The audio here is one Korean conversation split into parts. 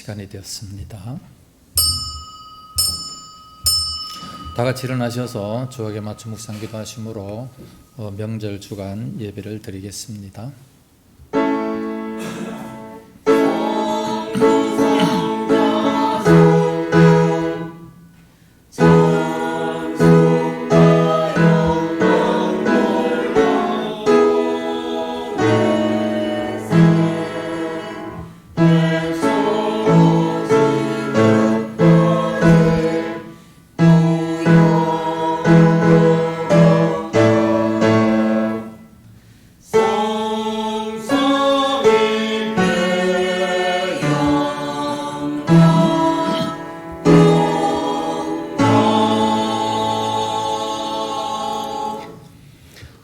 시간이 되었습니다. 다 같이 일어나셔서 주역에 맞춰 묵상 기도하심으로 명절 주간 예배를 드리겠습니다.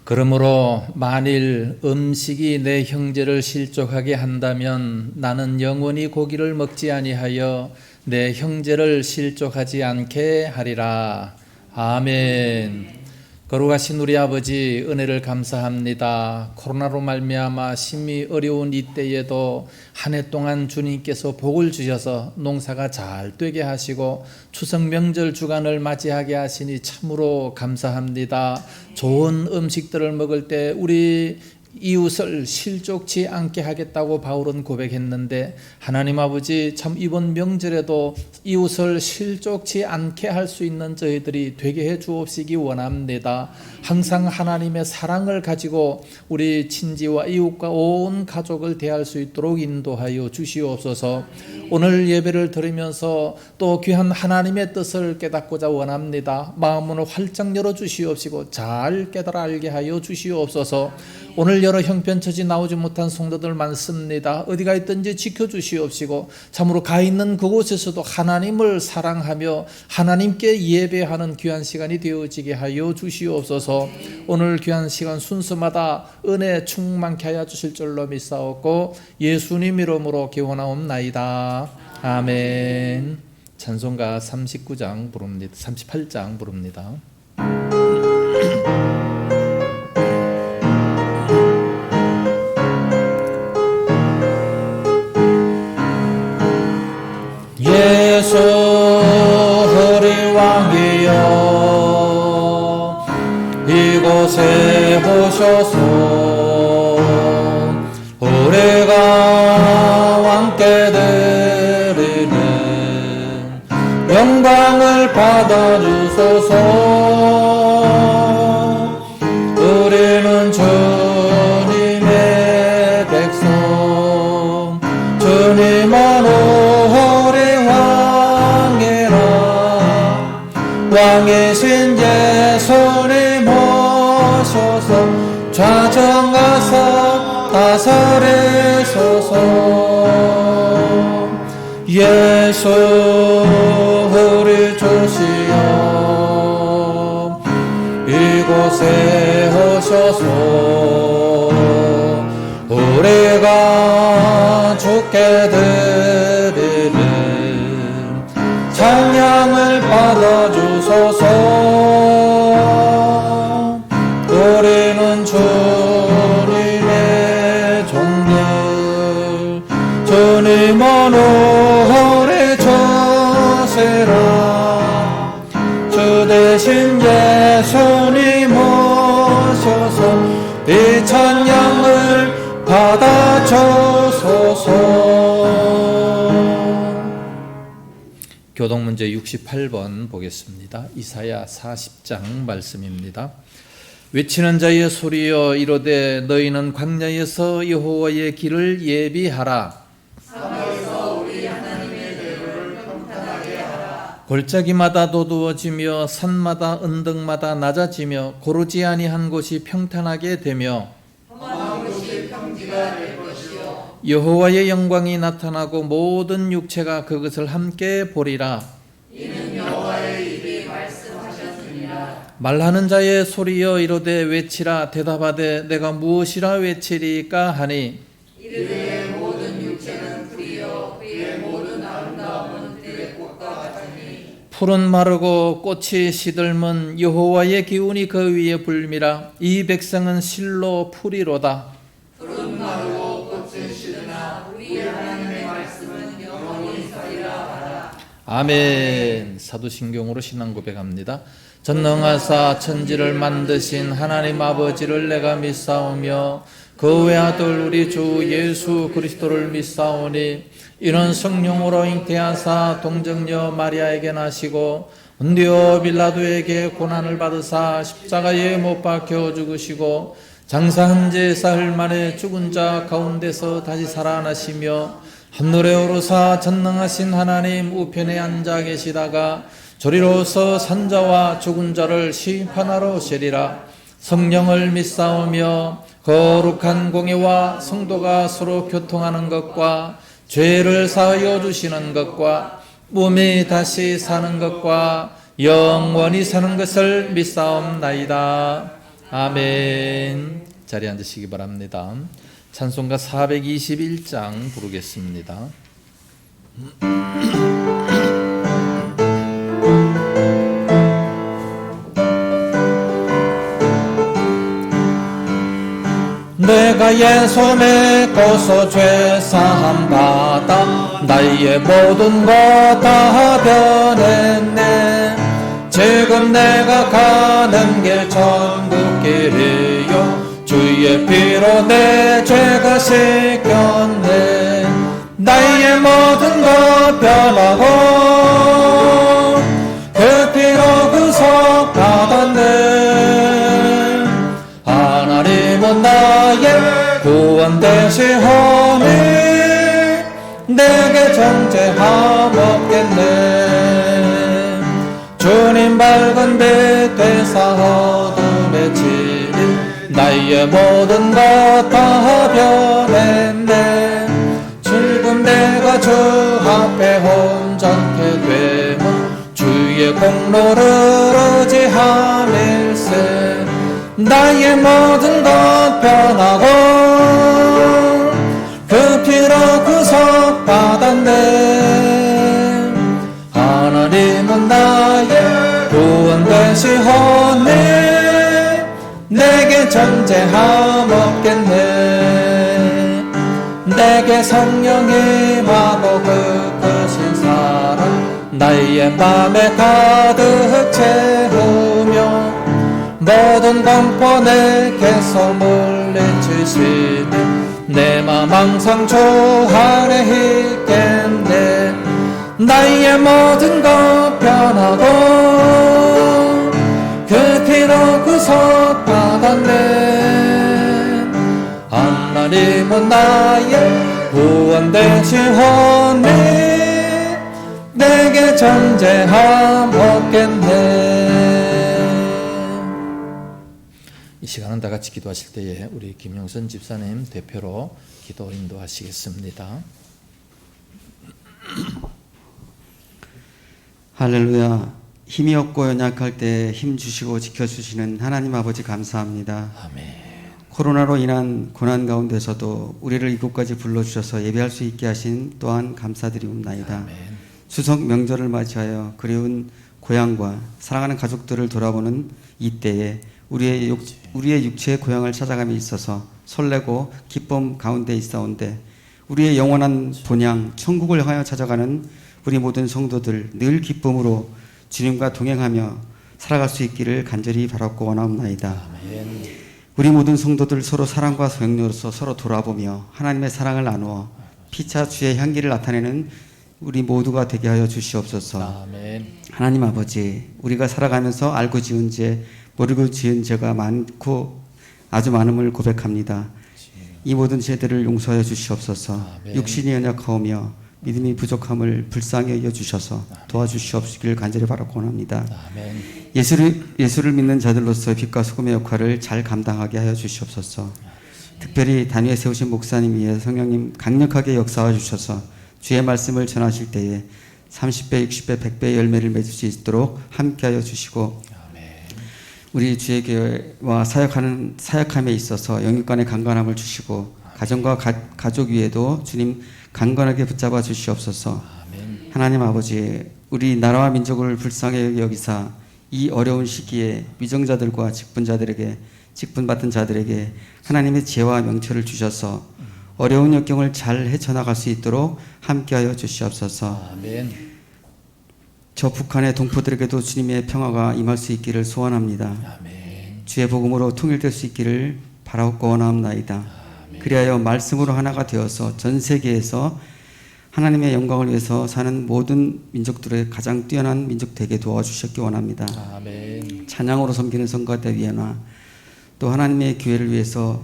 그러므로 만일 음식이 내 형제를 실족하게 한다면 나는 영원히 고기를 먹지 아니하여 내 형제를 실족하지 않게 하리라. 아멘. 거룩하신 우리 아버지, 은혜를 감사합니다. 코로나로 말미암아 심히 어려운 이때에도 한 해 동안 주님께서 복을 주셔서 농사가 잘 되게 하시고 추석 명절 주간을 맞이하게 하시니 참으로 감사합니다. 좋은 음식들을 먹을 때 우리 이웃을 실족치 않게 하겠다고 바울은 고백했는데, 하나님 아버지, 참 이번 명절에도 이웃을 실족치 않게 할 수 있는 저희들이 되게 해 주옵시기 원합니다. 항상 하나님의 사랑을 가지고 우리 친지와 이웃과 온 가족을 대할 수 있도록 인도하여 주시옵소서. 오늘 예배를 들으면서 또 귀한 하나님의 뜻을 깨닫고자 원합니다. 마음을 활짝 열어 주시옵시고 잘 깨달아 알게 하여 주시옵소서. 오늘 여러 형편처지 나오지 못한 성도들 많습니다. 어디가 있든지 지켜주시옵시고 참으로 가 있는 그곳에서도 하나님을 사랑하며 하나님께 예배하는 귀한 시간이 되어지게 하여 주시옵소서. 오늘 귀한 시간 순서마다 은혜 충만케 하여 주실 줄로 믿사옵고 예수님 이름으로 기원하옵나이다. 아멘. 찬송가 39장 부릅니다. 38장 부릅니다. 예수 우리 왕이여 이곳에 오셔서 우리가 왕께 드리는 영광을 받아주소서. 우리는 주님의 백성, 주님은 왕이신 예수님 오셔서 좌정하사 다스리소서. 예수 우리 주시여 이곳에 오셔서 우리가 주께 드리는 찬양을 받아주소서. 우리는 주님의 종들, 주님은 우리 주시라. 주 대신 예수님 오셔서 이 찬양을 받아주소서. 교동문제 68번 보겠습니다. 이사야 40장 말씀입니다. 외치는 자의 소리여 이르되 너희는 광야에서 여호와의 길을 예비하라. 산에서 우리 하나님의 대로를 평탄하게 하라. 골짜기마다 도두어지며 산마다 언덕마다 낮아지며 고르지 아니한 곳이 평탄하게 되며 험한 곳이 평지가 될 것이요 여호와의 영광이 나타나고 모든 육체가 그것을 함께 보리라. 이는 여호와의 입이 말씀하셨느니라. 말하는 자의 소리여 이르되 외치라. 대답하되 내가 무엇이라 외치리까 하니 이르되 모든 육체는 풀이요 그의 모든 아름다움은 들의 꽃과 같으니 풀은 마르고 꽃이 시들면 여호와의 기운이 그 위에 불미라. 이 백성은 실로 풀이로다. 푸른 마르고 꽃은 시드나 우리 하나님의 말씀은 영원히 아멘. 사도신경으로 신앙 고백합니다. 전능하사 천지를 만드신 하나님 아버지를 내가 믿사오며 그 외아들 우리 주 예수 그리스도를 믿사오니 이는 성령으로 잉태하사 동정녀 마리아에게 나시고 본디오 빌라도에게 고난을 받으사 십자가에 못 박혀 죽으시고 장사한 지 사흘 만에 죽은 자 가운데서 다시 살아나시며 하늘에 오르사 전능하신 하나님 우편에 앉아 계시다가 저리로서 산자와 죽은 자를 심판하러 오시리라. 성령을 믿사오며 거룩한 공예와 성도가 서로 교통하는 것과 죄를 사하여 주시는 것과 몸이 다시 사는 것과 영원히 사는 것을 믿사옵나이다. 아멘. 자리에 앉으시기 바랍니다. 찬송가 421장 부르겠습니다. 내가 예수의 고소 죄사함 받아 나의 모든 것 다 변했네. 지금 내가 가는 길 천국길이요 주의 피로 내 죄가 씻겼네. 나의 모든 것 변하고 그 피로 구속 받았네. 하나님은 나의 구원 되시오니 내게 정죄함 없겠네. 주님 밝은 빛 되사 어둠의 진리 나의 모든 것 다 변했네. 지금 내가 주 앞에 온전케 되면 주의 공로를 의지함일세. 나의 모든 것 변하고 그 피로 구속 받았네. 하나님은 나의 구원 되시오니 내게 정죄함 없겠네. 내게 성령이 임하고 그 크신 사랑 나의 맘에 가득 채우며 모든 공포 내게서 물리치시니 내 맘 항상 주 안에 있겠네. 나의 모든 것 변하고 그 피로 구속 받았네. 하나님은 나의 구원 되시오니 내게 정죄함 없겠네. 이 시간은 다 같이 기도하실 때에 우리 김영선 집사님 대표로 기도 인도하시겠습니다. 할렐루야. 힘이 없고 연약할 때 힘 주시고 지켜주시는 하나님 아버지 감사합니다. 아멘. 코로나로 인한 고난 가운데서도 우리를 이곳까지 불러주셔서 예배할 수 있게 하신 또한 감사드리옵나이다. 아멘. 추석 명절을 맞이하여 그리운 고향과 사랑하는 가족들을 돌아보는 이때에 우리의 육체의 고향을 찾아감에 있어서 설레고 기쁨 가운데 있사온데 우리의 영원한 본향 천국을 향하여 찾아가는 우리 모든 성도들 늘 기쁨으로 주님과 동행하며 살아갈 수 있기를 간절히 바라고 원하옵나이다. 아멘. 우리 모든 성도들 서로 사랑과 소용료로서 서로 돌아보며 하나님의 사랑을 나누어 피차 주의 향기를 나타내는 우리 모두가 되게 하여 주시옵소서. 아멘. 하나님 아버지, 우리가 살아가면서 알고 지은 죄, 모르고 지은 죄가 많고 아주 많음을 고백합니다. 이 모든 죄들을 용서하여 주시옵소서. 아멘. 육신이 연약하오며 믿음이 부족함을 불쌍히 여겨 주셔서 도와주시옵시길 간절히 바라고 원합니다. 아멘. 예수를 믿는 자들로서 빛과 소금의 역할을 잘 감당하게 하여 주시옵소서. 특별히 단위에 세우신 목사님 위에 성령님 강력하게 역사해 주셔서 주의 말씀을 전하실 때에 30배, 60배, 100배의 열매를 맺을 수 있도록 함께하여 주시고 우리 주의 교회와 사역함에 있어서 영육간의 강건함을 주시고 가정과 가족 위에도 주님 강건하게 붙잡아 주시옵소서. 아멘. 하나님 아버지, 우리 나라와 민족을 불쌍히 여기사 이 어려운 시기에 위정자들과 직분받은 자들에게 하나님의 지혜와 명철을 주셔서 어려운 역경을 잘 헤쳐나갈 수 있도록 함께하여 주시옵소서. 아멘. 저 북한의 동포들에게도 주님의 평화가 임할 수 있기를 소원합니다. 아멘. 주의 복음으로 통일될 수 있기를 바라고 원하옵나이다. 그리하여 말씀으로 하나가 되어서 전 세계에서 하나님의 영광을 위해서 사는 모든 민족들의 가장 뛰어난 민족 되게 도와주셨기 원합니다. 아멘. 찬양으로 섬기는 성가대 위에나 또 하나님의 교회를 위해서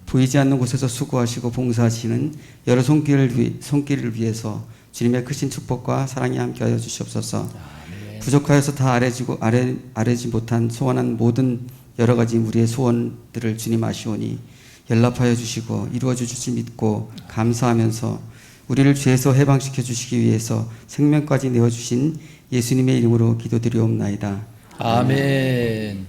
보이지 않는 곳에서 수고하시고 봉사하시는 여러 손길을 위해서 주님의 크신 축복과 사랑이 함께하여 주시옵소서. 아멘. 부족하여서 다 아뢰지 못한 소원한 모든 여러 가지 우리의 소원들을 주님 아시오니 연락하여 주시고 이루어 주실 줄 믿고 감사하면서 우리를 죄에서 해방시켜 주시기 위해서 생명까지 내어주신 예수님의 이름으로 기도드리옵나이다. 아멘.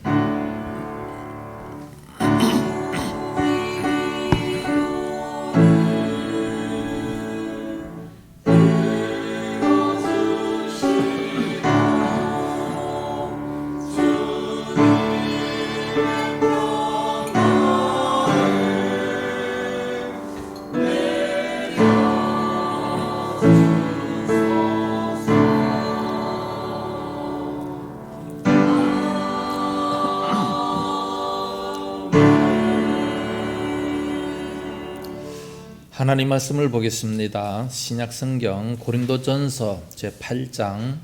하나님 말씀을 보겠습니다. 신약성경 고린도전서 제8장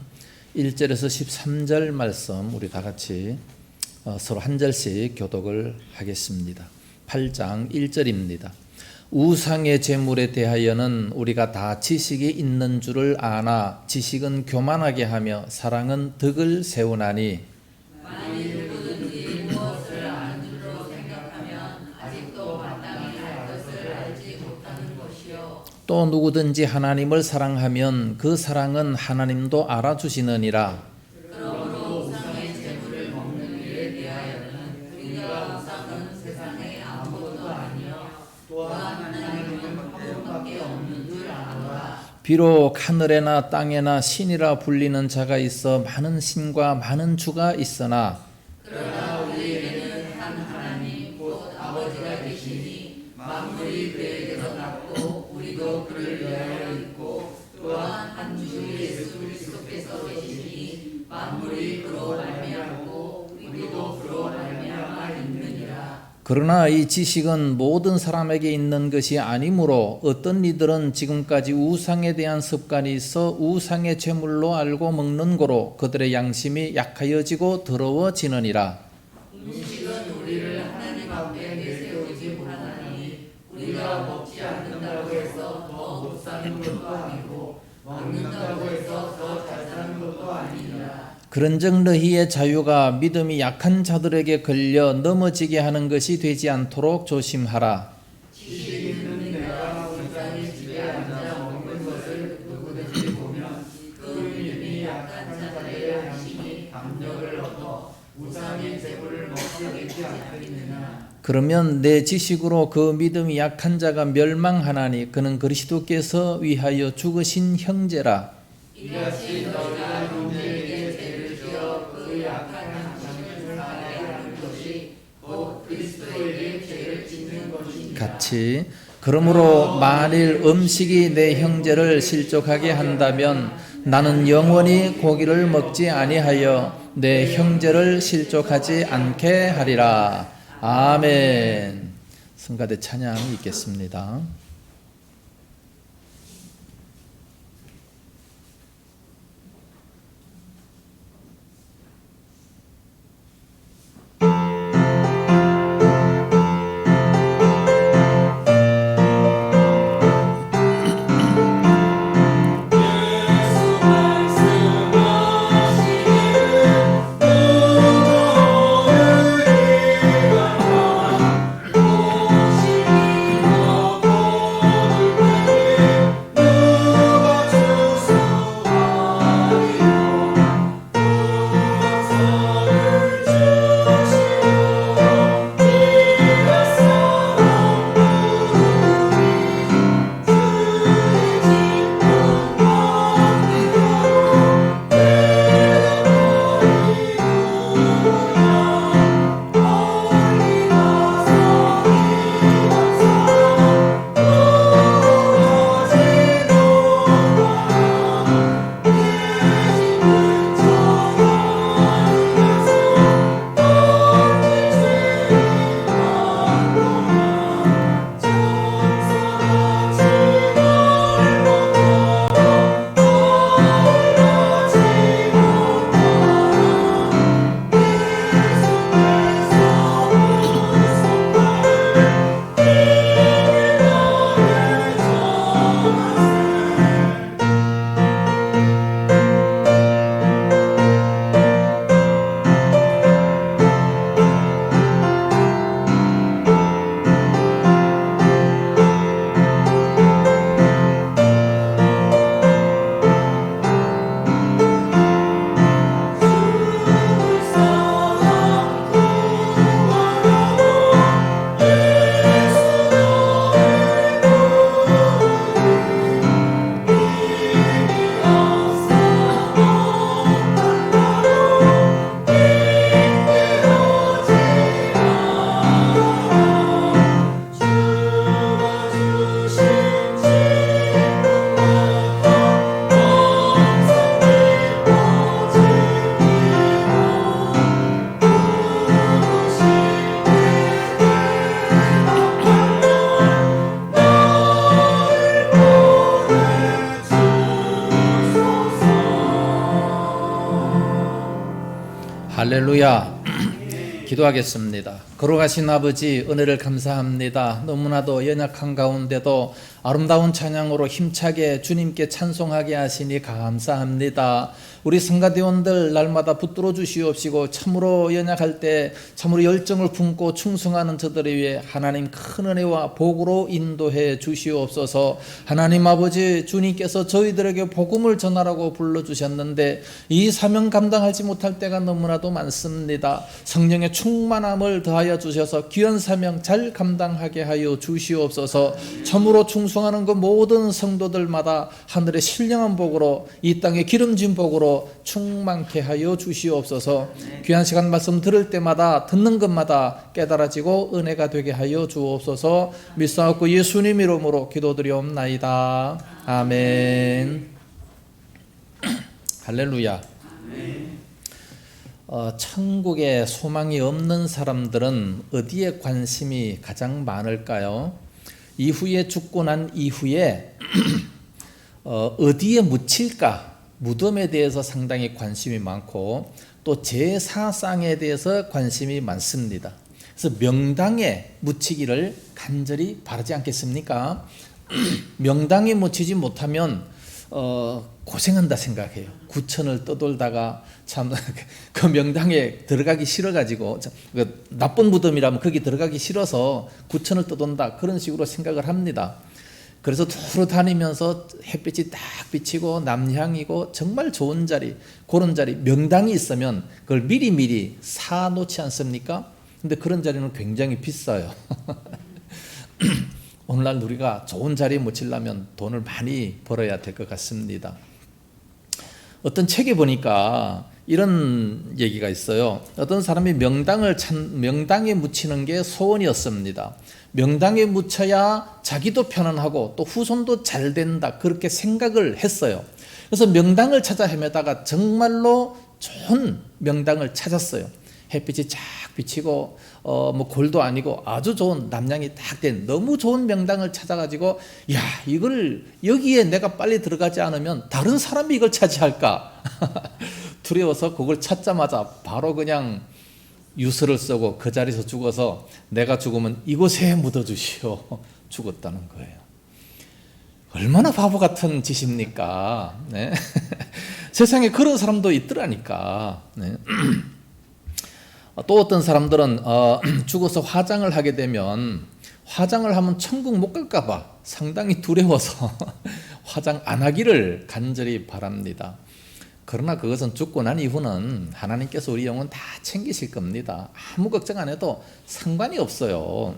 1절에서 13절 말씀 우리 다 같이 서로 한 절씩 교독을 하겠습니다. 8장 1절입니다. 우상의 제물에 대하여는 우리가 다 지식이 있는 줄을 아나 지식은 교만하게 하며 사랑은 덕을 세우나니 만일 누구든지 무엇을 아는 줄로 생각하면 아직도 마땅히 알 것을 알지 못하는 것이요. 또 누구든지 하나님을 사랑하면 그 사랑은 하나님도 알아주시느니라. 그러므로 우상의 제물을 먹는 일에 대하여는 우리가 우상은 세상에 아무것도 아니요 또한 하나님은 한 분밖에 없는 줄 아노라. 비록 하늘에나 땅에나 신이라 불리는 자가 있어 많은 신과 많은 주가 있으나 그러나 우리에게는 한 하나님 곧 아버지가 계시니 만물이 그에게서 났고 우리도 그를 위하여 있고 또한 한 주 예수 그리스도께서 계시니 만물이 그로 말미암고 우리도 그로 말미암아 있느니라. 그러나 이 지식은 모든 사람에게 있는 것이 아니므로 어떤 이들은 지금까지 우상에 대한 습관이 있어 우상의 제물로 알고 먹는 고로 그들의 양심이 약하여지고 더러워지느니라. 음식은 우리를 하나님 앞에 내세우지 못하나니 우리가 먹지 않는다고 해서 더 못 사는 것도 아니고 먹는다고 해서 더 잘 사는 것도 아니니라. 그런즉 너희의 자유가 믿음이 약한 자들에게 걸려 넘어지게 하는 것이 되지 않도록 조심하라. 지식 있는 내가 우상의 집에 앉아 먹는 것을 누구든지 보면 그 믿음이 약한 자들의 양심이 감격을 얻어 우상의 제물을 먹게 되지 않겠느냐. 그러면 내 지식으로 그 믿음이 약한 자가 멸망하나니 그는 그리스도께서 위하여 죽으신 형제라. 이같이 너희가 형제에게 죄를 지어 그 약한 양심을 상하게 하는 것이 곧 그리스도에게 죄를 짓는 것이니라. 같이 그러므로 만일 음식이 내 형제를 실족하게 한다면 나는 영원히 고기를 먹지 아니하여 내 형제를 실족하지 않게 하리라. 아멘. 성가대 찬양 있겠습니다. 할렐루야. 기도하겠습니다. 걸어가신 아버지 은혜를 감사합니다. 너무나도 연약한 가운데도 아름다운 찬양으로 힘차게 주님께 찬송하게 하시니 감사합니다. 우리 성가대원들 날마다 붙들어 주시옵시고 참으로 연약할 때 참으로 열정을 품고 충성하는 저들을 위해 하나님 큰 은혜와 복으로 인도해 주시옵소서. 하나님 아버지, 주님께서 저희들에게 복음을 전하라고 불러주셨는데 이 사명 감당하지 못할 때가 너무나도 많습니다. 성령의 충만함을 더하여 주셔서 귀한 사명 잘 감당하게 하여 주시옵소서. 참으로 충성하는 그 모든 성도들마다 하늘의 신령한 복으로, 이 땅의 기름진 복으로 충만케 하여 주시옵소서. 귀한 시간 말씀 들을 때마다 듣는 것마다 깨달아지고 은혜가 되게 하여 주옵소서. 믿사옵고 예수님 이름으로 기도드리옵나이다. 아멘. 할렐루야. 천국에 소망이 없는 사람들은 어디에 관심이 가장 많을까요? 이후에 죽고 난 이후에 어디에 묻힐까? 무덤에 대해서 상당히 관심이 많고 또 제사상에 대해서 관심이 많습니다. 그래서 명당에 묻히기를 간절히 바라지 않겠습니까? 명당에 묻히지 못하면 고생한다 생각해요. 구천을 떠돌다가 참 그 명당에 들어가기 싫어가지고, 그 나쁜 무덤이라면 거기 들어가기 싫어서 구천을 떠돈다, 그런 식으로 생각을 합니다. 그래서 도로 다니면서 햇빛이 딱 비치고 남향이고 정말 좋은 자리, 그런 자리, 명당이 있으면 그걸 미리미리 사놓지 않습니까? 근데 그런 자리는 굉장히 비싸요. 오늘날 우리가 좋은 자리에 묻히려면 돈을 많이 벌어야 될 것 같습니다. 어떤 책에 보니까 이런 얘기가 있어요. 어떤 사람이 명당에 묻히는 게 소원이었습니다. 명당에 묻혀야 자기도 편안하고 또 후손도 잘 된다, 그렇게 생각을 했어요. 그래서 명당을 찾아 헤매다가 정말로 좋은 명당을 찾았어요. 햇빛이 쫙 비치고 뭐 골도 아니고 아주 좋은 남향이 딱 된 너무 좋은 명당을 찾아가지고, 야, 이걸 여기에 내가 빨리 들어가지 않으면 다른 사람이 이걸 차지할까 두려워서 그걸 찾자마자 바로 그냥 유서를 쓰고 그 자리에서 죽어서 내가 죽으면 이곳에 묻어주시오 죽었다는 거예요. 얼마나 바보 같은 짓입니까? 네. 세상에 그런 사람도 있더라니까. 네. 또 어떤 사람들은 죽어서 화장을 하게 되면, 화장을 하면 천국 못 갈까 봐 상당히 두려워서 화장 안 하기를 간절히 바랍니다. 그러나 그것은 죽고 난 이후는 하나님께서 우리 영혼 다 챙기실 겁니다. 아무 걱정 안 해도 상관이 없어요.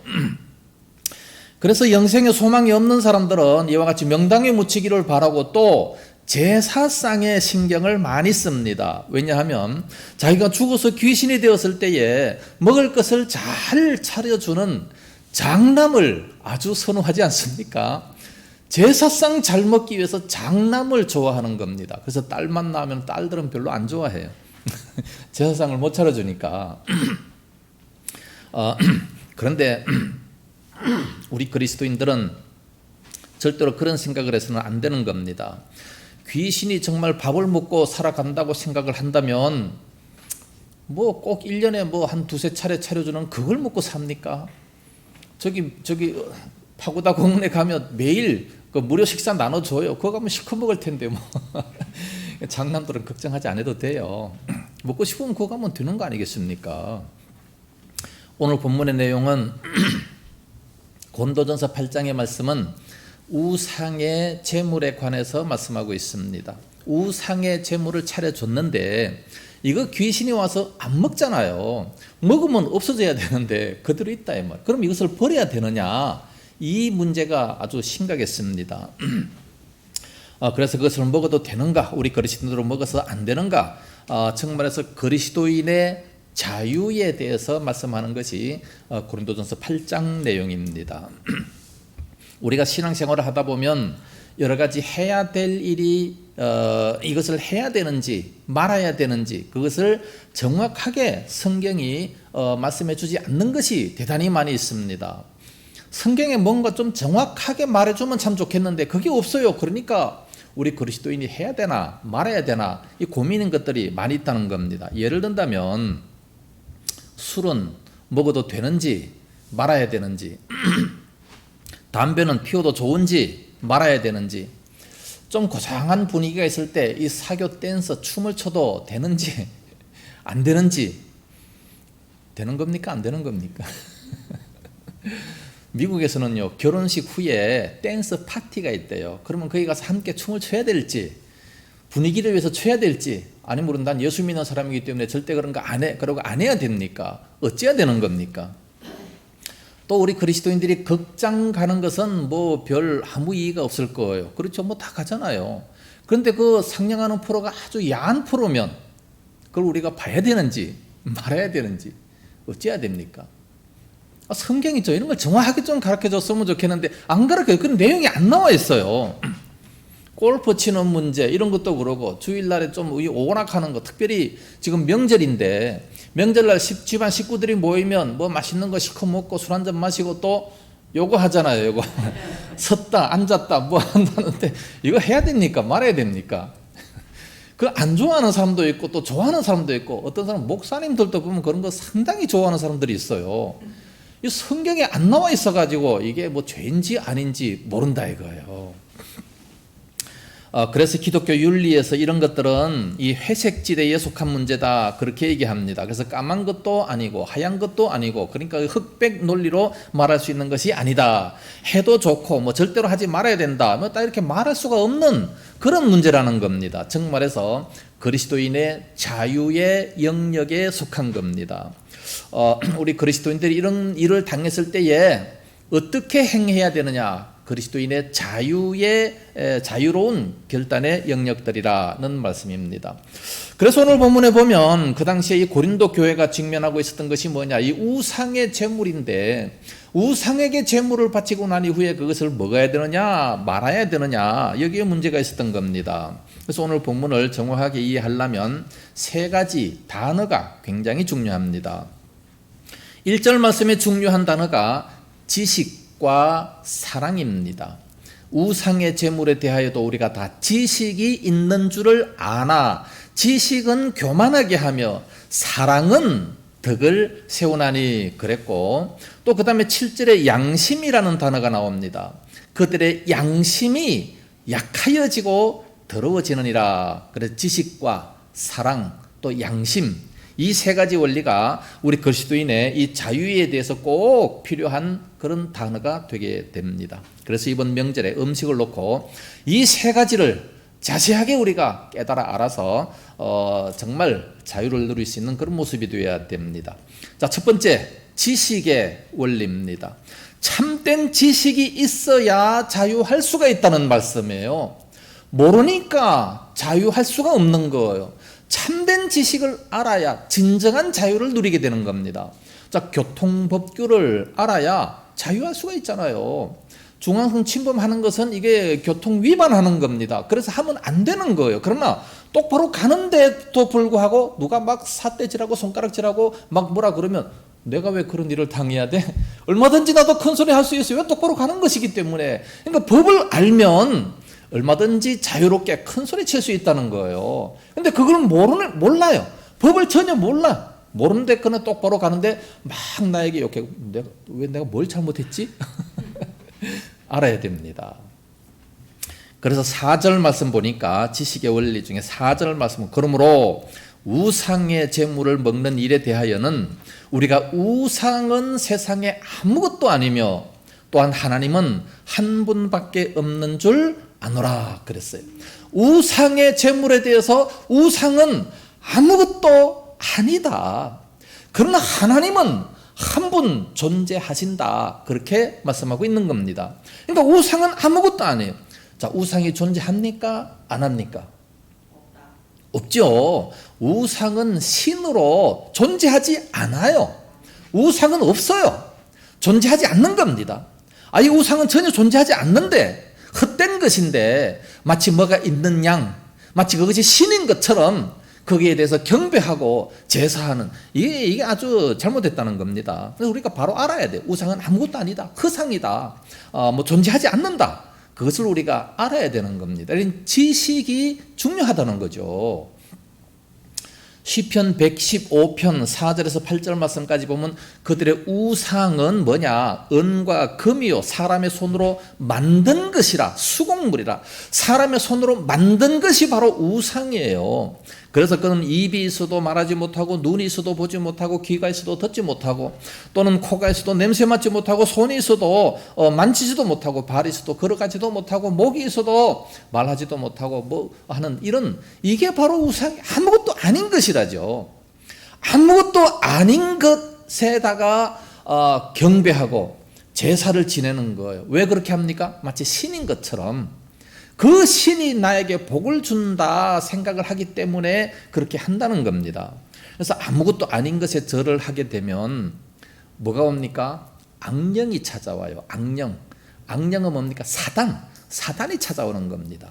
그래서 영생에 소망이 없는 사람들은 이와 같이 명당에 묻히기를 바라고 또 제사상에 신경을 많이 씁니다. 왜냐하면 자기가 죽어서 귀신이 되었을 때에 먹을 것을 잘 차려주는 장남을 아주 선호하지 않습니까? 제사상 잘 먹기 위해서 장남을 좋아하는 겁니다. 그래서 딸만 낳으면 딸들은 별로 안 좋아해요. 제사상을 못 차려주니까. 그런데 우리 그리스도인들은 절대로 그런 생각을 해서는 안 되는 겁니다. 귀신이 정말 밥을 먹고 살아간다고 생각을 한다면 뭐 꼭 1년에 뭐 한 두세 차례 차려주는 그걸 먹고 삽니까? 저기 파고다 공원에 가면 매일 그 무료 식사 나눠줘요. 그거 가면 실컷 먹을 텐데 뭐. 장남들은 걱정하지 않아도 돼요. 먹고 싶으면 그거 가면 되는 거 아니겠습니까? 오늘 본문의 내용은 고린도전서 8장의 말씀은 우상의 제물에 관해서 말씀하고 있습니다. 우상의 제물을 차려줬는데 이거 귀신이 와서 안 먹잖아요. 먹으면 없어져야 되는데 그대로 있다 이 말. 그럼 이것을 버려야 되느냐? 이 문제가 아주 심각했습니다. 그래서 그것을 먹어도 되는가? 우리 그리스도인으로 먹어서 안 되는가? 정말해서 그리스도인의 자유에 대해서 말씀하는 것이 고린도전서 8장 내용입니다. 우리가 신앙생활을 하다 보면 여러 가지 해야 될 일이 이것을 해야 되는지 말아야 되는지 그것을 정확하게 성경이 말씀해 주지 않는 것이 대단히 많이 있습니다. 성경에 뭔가 좀 정확하게 말해주면 참 좋겠는데 그게 없어요. 그러니까 우리 그리스도인이 해야 되나 말아야 되나 이 고민인 것들이 많이 있다는 겁니다. 예를 든다면 술은 먹어도 되는지 말아야 되는지, 담배는 피워도 좋은지 말아야 되는지, 좀 고상한 분위기가 있을 때 이 사교 댄서 춤을 춰도 되는지 안 되는지, 되는 겁니까 안 되는 겁니까? 미국에서는요, 결혼식 후에 댄스 파티가 있대요. 그러면 거기 가서 함께 춤을 춰야 될지, 분위기를 위해서 춰야 될지, 아니면 난 예수 믿는 사람이기 때문에 절대 그런 거 안 해, 그러고 안 해야 됩니까? 어찌해야 되는 겁니까? 또 우리 그리스도인들이 극장 가는 것은 뭐 별 아무 이의가 없을 거예요. 그렇죠, 뭐 다 가잖아요. 그런데 그 상영하는 프로가 아주 야한 프로면 그걸 우리가 봐야 되는지 말아야 되는지 어찌해야 됩니까? 성경이죠. 이런 걸 정확하게 좀 가르쳐 줬으면 좋겠는데 안 가르쳐요. 그 내용이 안 나와 있어요. 골프 치는 문제 이런 것도 그러고, 주일날에 좀 오락하는 거, 특별히 지금 명절인데 명절날 집안 식구들이 모이면 뭐 맛있는 거 시커 먹고 술 한잔 마시고 또 요거 하잖아요. 요거 섰다 앉았다 뭐 한다는데 이거 해야 됩니까 말아야 됩니까? 그 안 좋아하는 사람도 있고 또 좋아하는 사람도 있고, 어떤 사람 목사님들도 보면 그런 거 상당히 좋아하는 사람들이 있어요. 이 성경에 안 나와 있어가지고 이게 뭐 죄인지 아닌지 모른다 이거예요. 그래서 기독교 윤리에서 이런 것들은 이 회색지대에 속한 문제다 그렇게 얘기합니다. 그래서 까만 것도 아니고 하얀 것도 아니고, 그러니까 흑백 논리로 말할 수 있는 것이 아니다. 해도 좋고 뭐 절대로 하지 말아야 된다, 뭐 딱 이렇게 말할 수가 없는 그런 문제라는 겁니다. 정말해서 그리스도인의 자유의 영역에 속한 겁니다. 우리 그리스도인들이 이런 일을 당했을 때에 어떻게 행해야 되느냐, 그리스도인의 자유로운 결단의 영역들이라는 말씀입니다. 그래서 오늘 본문에 보면 그 당시에 이 고린도 교회가 직면하고 있었던 것이 뭐냐, 이 우상의 제물인데 우상에게 제물을 바치고 난 이후에 그것을 먹어야 되느냐 말아야 되느냐, 여기에 문제가 있었던 겁니다. 그래서 오늘 본문을 정확하게 이해하려면 세 가지 단어가 굉장히 중요합니다. 1절 말씀에 중요한 단어가 지식과 사랑입니다. 우상의 제물에 대하여도 우리가 다 지식이 있는 줄을 아나 지식은 교만하게 하며 사랑은 덕을 세우나니 그랬고, 또 그 다음에 7절에 양심이라는 단어가 나옵니다. 그들의 양심이 약하여지고 더러워지느니라. 그래서 지식과 사랑 또 양심, 이 세 가지 원리가 우리 그리스도인의 이 자유에 대해서 꼭 필요한 그런 단어가 되게 됩니다. 그래서 이번 명절에 음식을 놓고 이 세 가지를 자세하게 우리가 깨달아 알아서 정말 자유를 누릴 수 있는 그런 모습이 되어야 됩니다. 자, 첫 번째, 지식의 원리입니다. 참된 지식이 있어야 자유할 수가 있다는 말씀이에요. 모르니까 자유할 수가 없는 거예요. 참된 지식을 알아야 진정한 자유를 누리게 되는 겁니다. 자, 교통법규를 알아야 자유할 수가 있잖아요. 중앙선 침범하는 것은 이게 교통 위반하는 겁니다. 그래서 하면 안 되는 거예요. 그러나 똑바로 가는데도 불구하고 누가 막 삿대질하고 손가락질하고 막 뭐라 그러면 내가 왜 그런 일을 당해야 돼? 얼마든지 나도 큰 소리 할 수 있어요. 왜 똑바로 가는 것이기 때문에. 그러니까 법을 알면 얼마든지 자유롭게 큰 소리 칠 수 있다는 거예요. 근데 그걸 몰라요. 법을 전혀 몰라. 모르는데 그는 똑바로 가는데 막 나에게 욕해. 내가 뭘 잘못했지? 알아야 됩니다. 그래서 4절 말씀 보니까 지식의 원리 중에 4절 말씀은 그러므로 우상의 제물을 먹는 일에 대하여는 우리가 우상은 세상에 아무것도 아니며 또한 하나님은 한 분밖에 없는 줄 아노라 그랬어요. 우상의 제물에 대해서 우상은 아무것도 아니다. 그러나 하나님은 한 분 존재하신다. 그렇게 말씀하고 있는 겁니다. 그러니까 우상은 아무것도 아니에요. 자, 우상이 존재합니까? 안 합니까? 없죠. 우상은 신으로 존재하지 않아요. 우상은 없어요. 존재하지 않는 겁니다. 이 우상은 전혀 존재하지 않는데 헛된 것인데 마치 뭐가 있는 양, 마치 그것이 신인 것처럼 거기에 대해서 경배하고 제사하는, 이게 아주 잘못됐다는 겁니다. 그래서 우리가 바로 알아야 돼요. 우상은 아무것도 아니다. 허상이다. 뭐 존재하지 않는다. 그것을 우리가 알아야 되는 겁니다. 지식이 중요하다는 거죠. 시편 115편 4절에서 8절 말씀까지 보면 그들의 우상은 뭐냐? 은과 금이요 사람의 손으로 만든 것이라, 수공물이라. 사람의 손으로 만든 것이 바로 우상이에요. 그래서 그는 입이 있어도 말하지 못하고, 눈이 있어도 보지 못하고, 귀가 있어도 듣지 못하고, 또는 코가 있어도 냄새 맡지 못하고, 손이 있어도 만지지도 못하고, 발이 있어도 걸어가지도 못하고, 목이 있어도 말하지도 못하고 뭐 하는, 이런, 이게 바로 우상이 아무것도 아닌 것이라죠. 아무것도 아닌 것에다가 경배하고 제사를 지내는 거예요. 왜 그렇게 합니까? 마치 신인 것처럼. 그 신이 나에게 복을 준다 생각을 하기 때문에 그렇게 한다는 겁니다. 그래서 아무것도 아닌 것에 절을 하게 되면 뭐가 옵니까? 악령이 찾아와요. 악령은 뭡니까? 사단이 찾아오는 겁니다.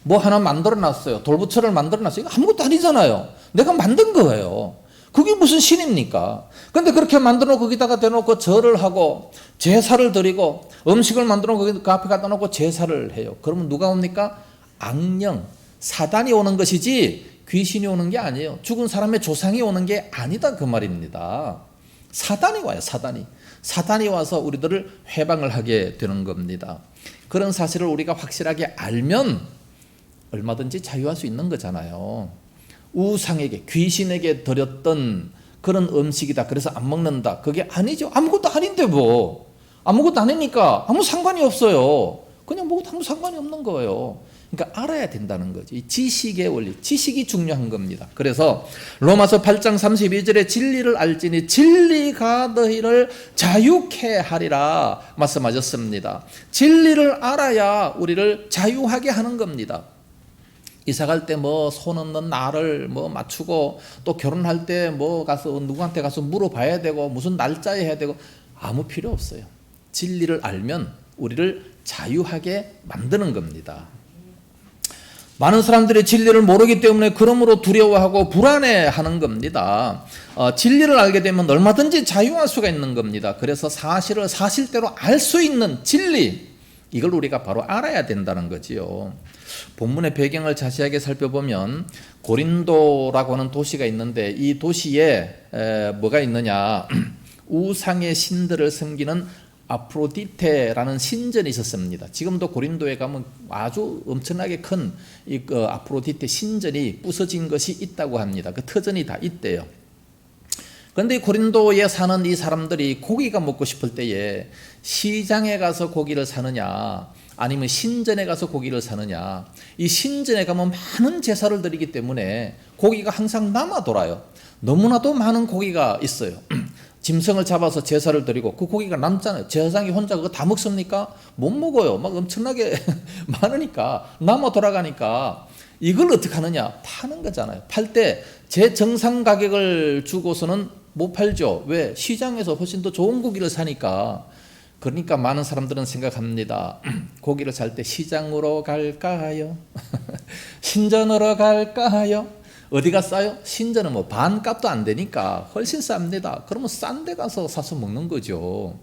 뭐 하나 만들어 놨어요. 돌부처를 만들어 놨어요. 이거 아무것도 아니잖아요. 내가 만든 거예요. 그게 무슨 신입니까? 근데 그렇게 만들어 놓고 거기다가 대놓고 절을 하고 제사를 드리고 음식을 만들어 놓고 그 앞에 갖다 놓고 제사를 해요. 그러면 누가 옵니까? 악령, 사단이 오는 것이지 귀신이 오는 게 아니에요. 죽은 사람의 조상이 오는 게 아니다 그 말입니다. 사단이 와요. 사단이 와서 우리들을 회방을 하게 되는 겁니다. 그런 사실을 우리가 확실하게 알면 얼마든지 자유할 수 있는 거잖아요. 우상에게, 귀신에게 드렸던 그런 음식이다, 그래서 안 먹는다, 그게 아니죠. 아무것도 아닌데 뭐. 아무것도 아니니까 아무 상관이 없어요. 그냥 먹어도 아무 상관이 없는 거예요. 그러니까 알아야 된다는 거지. 이 지식의 원리, 지식이 중요한 겁니다. 그래서 로마서 8장 32절에 진리를 알지니 진리가 너희를 자유케 하리라 말씀하셨습니다. 진리를 알아야 우리를 자유하게 하는 겁니다. 이사 갈 때 뭐 손 없는 나를 뭐 맞추고, 또 결혼할 때 뭐 가서 누구한테 가서 물어봐야 되고, 무슨 날짜에 해야 되고, 아무 필요 없어요. 진리를 알면 우리를 자유하게 만드는 겁니다. 많은 사람들이 진리를 모르기 때문에 그러므로 두려워하고 불안해하는 겁니다. 진리를 알게 되면 얼마든지 자유할 수가 있는 겁니다. 그래서 사실을 사실대로 알 수 있는 진리, 이걸 우리가 바로 알아야 된다는 거지요. 본문의 배경을 자세하게 살펴보면 고린도라고 하는 도시가 있는데, 이 도시에 뭐가 있느냐, 우상의 신들을 섬기는 아프로디테라는 신전이 있었습니다. 지금도 고린도에 가면 아주 엄청나게 큰 이 아프로디테 신전이 부서진 것이 있다고 합니다. 그 터전이 다 있대요. 그런데 고린도에 사는 이 사람들이 고기가 먹고 싶을 때에 시장에 가서 고기를 사느냐, 아니면 신전에 가서 고기를 사느냐. 이 신전에 가면 많은 제사를 드리기 때문에 고기가 항상 남아 돌아요. 너무나도 많은 고기가 있어요. 짐승을 잡아서 제사를 드리고 그 고기가 남잖아요. 제사장이 혼자 그거 다 먹습니까? 못 먹어요. 막 엄청나게 많으니까, 남아 돌아가니까 이걸 어떻게 하느냐? 파는 거잖아요. 팔 때 제 정상 가격을 주고서는 못 팔죠. 왜? 시장에서 훨씬 더 좋은 고기를 사니까. 그러니까 많은 사람들은 생각합니다. 고기를 살 때 시장으로 갈까요? 신전으로 갈까요? 어디가 싸요? 신전은 뭐 반값도 안 되니까 훨씬 쌉니다. 그러면 싼 데 가서 사서 먹는 거죠.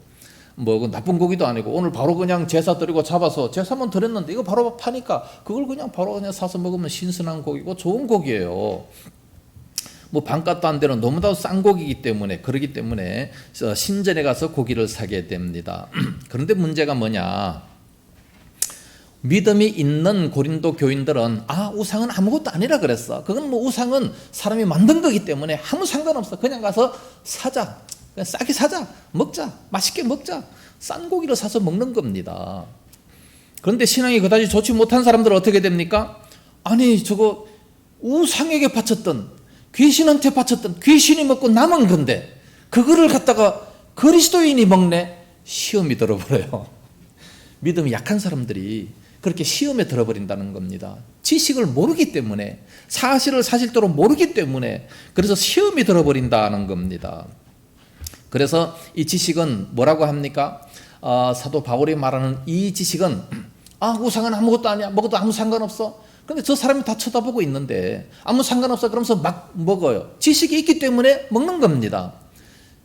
뭐 나쁜 고기도 아니고, 오늘 바로 그냥 제사 드리고 잡아서 제사만 드렸는데 이거 바로 파니까 그걸 그냥 바로 그냥 사서 먹으면 신선한 고기고 좋은 고기예요. 뭐 반값도 안 되는 너무나도 싼 고기이기 때문에, 그러기 때문에 신전에 가서 고기를 사게 됩니다. 그런데 문제가 뭐냐? 믿음이 있는 고린도 교인들은 우상은 아무것도 아니라 그랬어. 그건 뭐 우상은 사람이 만든 거기 때문에 아무 상관없어. 그냥 가서 사자. 그냥 싸게 사자. 먹자. 맛있게 먹자. 싼 고기를 사서 먹는 겁니다. 그런데 신앙이 그다지 좋지 못한 사람들은 어떻게 됩니까? 아니 저거 우상에게 바쳤던, 귀신한테 바쳤던, 귀신이 먹고 남은 건데 그거를 갖다가 그리스도인이 먹네? 시험이 들어버려요. 믿음이 약한 사람들이 그렇게 시험에 들어버린다는 겁니다. 지식을 모르기 때문에, 사실을 사실대로 모르기 때문에, 그래서 시험이 들어버린다는 겁니다. 그래서 이 지식은 뭐라고 합니까? 사도 바울이 말하는 이 지식은 우상은 아무것도 아니야, 먹어도 아무 상관없어. 근데 저 사람이 다 쳐다보고 있는데 아무 상관없어 그러면서 막 먹어요. 지식이 있기 때문에 먹는 겁니다.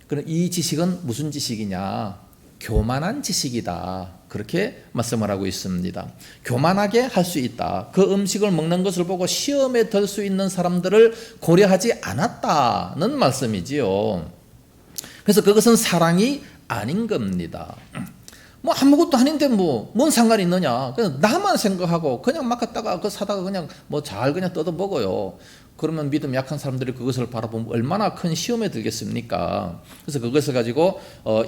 그럼 이 지식은 무슨 지식이냐? 교만한 지식이다. 그렇게 말씀을 하고 있습니다. 교만하게 할 수 있다. 그 음식을 먹는 것을 보고 시험에 들 수 있는 사람들을 고려하지 않았다는 말씀이지요. 그래서 그것은 사랑이 아닌 겁니다. 뭐 아무것도 아닌데 뭔 상관이 있느냐. 그냥 나만 생각하고 그냥 막 갖다가 그 사다가 그냥 뭐 잘 그냥 뜯어 먹어요. 그러면 믿음 약한 사람들이 그것을 바라보면 얼마나 큰 시험에 들겠습니까? 그래서 그것을 가지고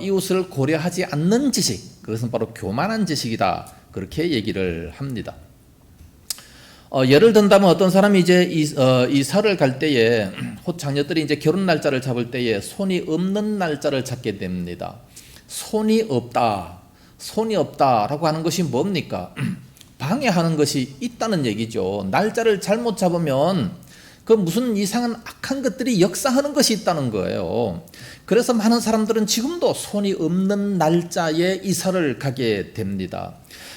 이웃을 고려하지 않는 지식, 그것은 바로 교만한 지식이다. 그렇게 얘기를 합니다. 예를 든다면 어떤 사람이 이제 이사를 갈 때에 자녀들이 이제 결혼 날짜를 잡을 때에 손이 없는 날짜를 잡게 됩니다. 손이 없다라고 하는 것이 뭡니까? 방해하는 것이 있다는 얘기죠. 날짜를 잘못 잡으면 그 무슨 이상한 악한 것들이 역사하는 것이 있다는 거예요. 그래서 많은 사람들은 지금도 손이 없는 날짜에 이사를 가게 됩니다.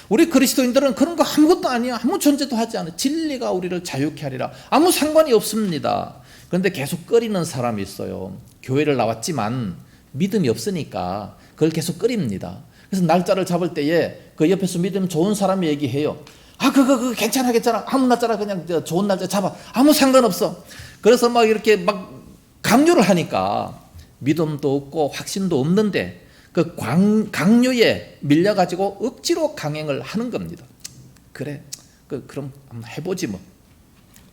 우리 그리스도인들은 그런 거 아무것도 아니야. 아무 존재도 하지 않아. 진리가 우리를 자유케 하리라. 아무 상관이 없습니다. 그런데 계속 꺼리는 사람이 있어요. 교회를 나왔지만 믿음이 없으니까 그걸 계속 꺼립니다. 그래서 날짜를 잡을 때에 그 옆에서 믿음 좋은 사람이 얘기해요. 그거 괜찮아. 아무 날짜나 그냥 좋은 날짜 잡아. 아무 상관없어. 그래서 막 이렇게 막 강요를 하니까 믿음도 없고 확신도 없는데 그 강요에 밀려가지고 억지로 강행을 하는 겁니다. 그래, 그럼 한번 해보지 뭐.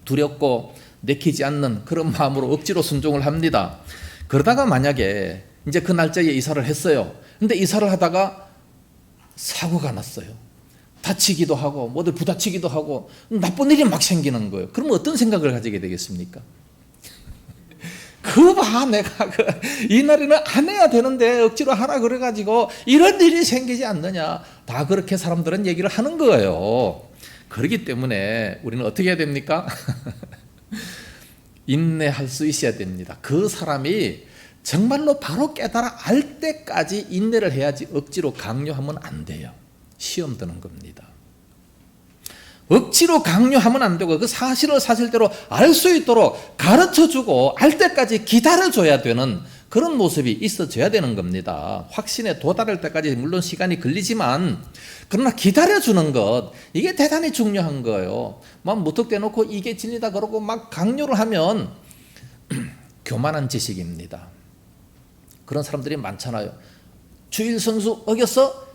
두렵고 내키지 않는 그런 마음으로 억지로 순종을 합니다. 그러다가 만약에 이제 그 날짜에 이사를 했어요. 근데 이사를 하다가 사고가 났어요. 다치기도 하고 뭐들 부다치기도 하고 나쁜 일이 막 생기는 거예요. 그러면 어떤 생각을 가지게 되겠습니까? 내가 이날에는 안 해야 되는데 억지로 하라 그래가지고 이런 일이 생기지 않느냐. 다 그렇게 사람들은 얘기를 하는 거예요. 그렇기 때문에 우리는 어떻게 해야 됩니까? 인내할 수 있어야 됩니다. 그 사람이 정말로 바로 깨달아 알 때까지 인내를 해야지 억지로 강요하면 안 돼요. 시험 드는 겁니다. 억지로 강요하면 안 되고 그 사실을 사실대로 알 수 있도록 가르쳐주고 알 때까지 기다려줘야 되는 그런 모습이 있어져야 되는 겁니다. 확신에 도달할 때까지 물론 시간이 걸리지만 그러나 기다려주는 것, 이게 대단히 중요한 거예요. 막 무턱대놓고 이게 진리다 그러고 막 강요를 하면 교만한 지식입니다. 그런 사람들이 많잖아요. 주일 성수 어겼어?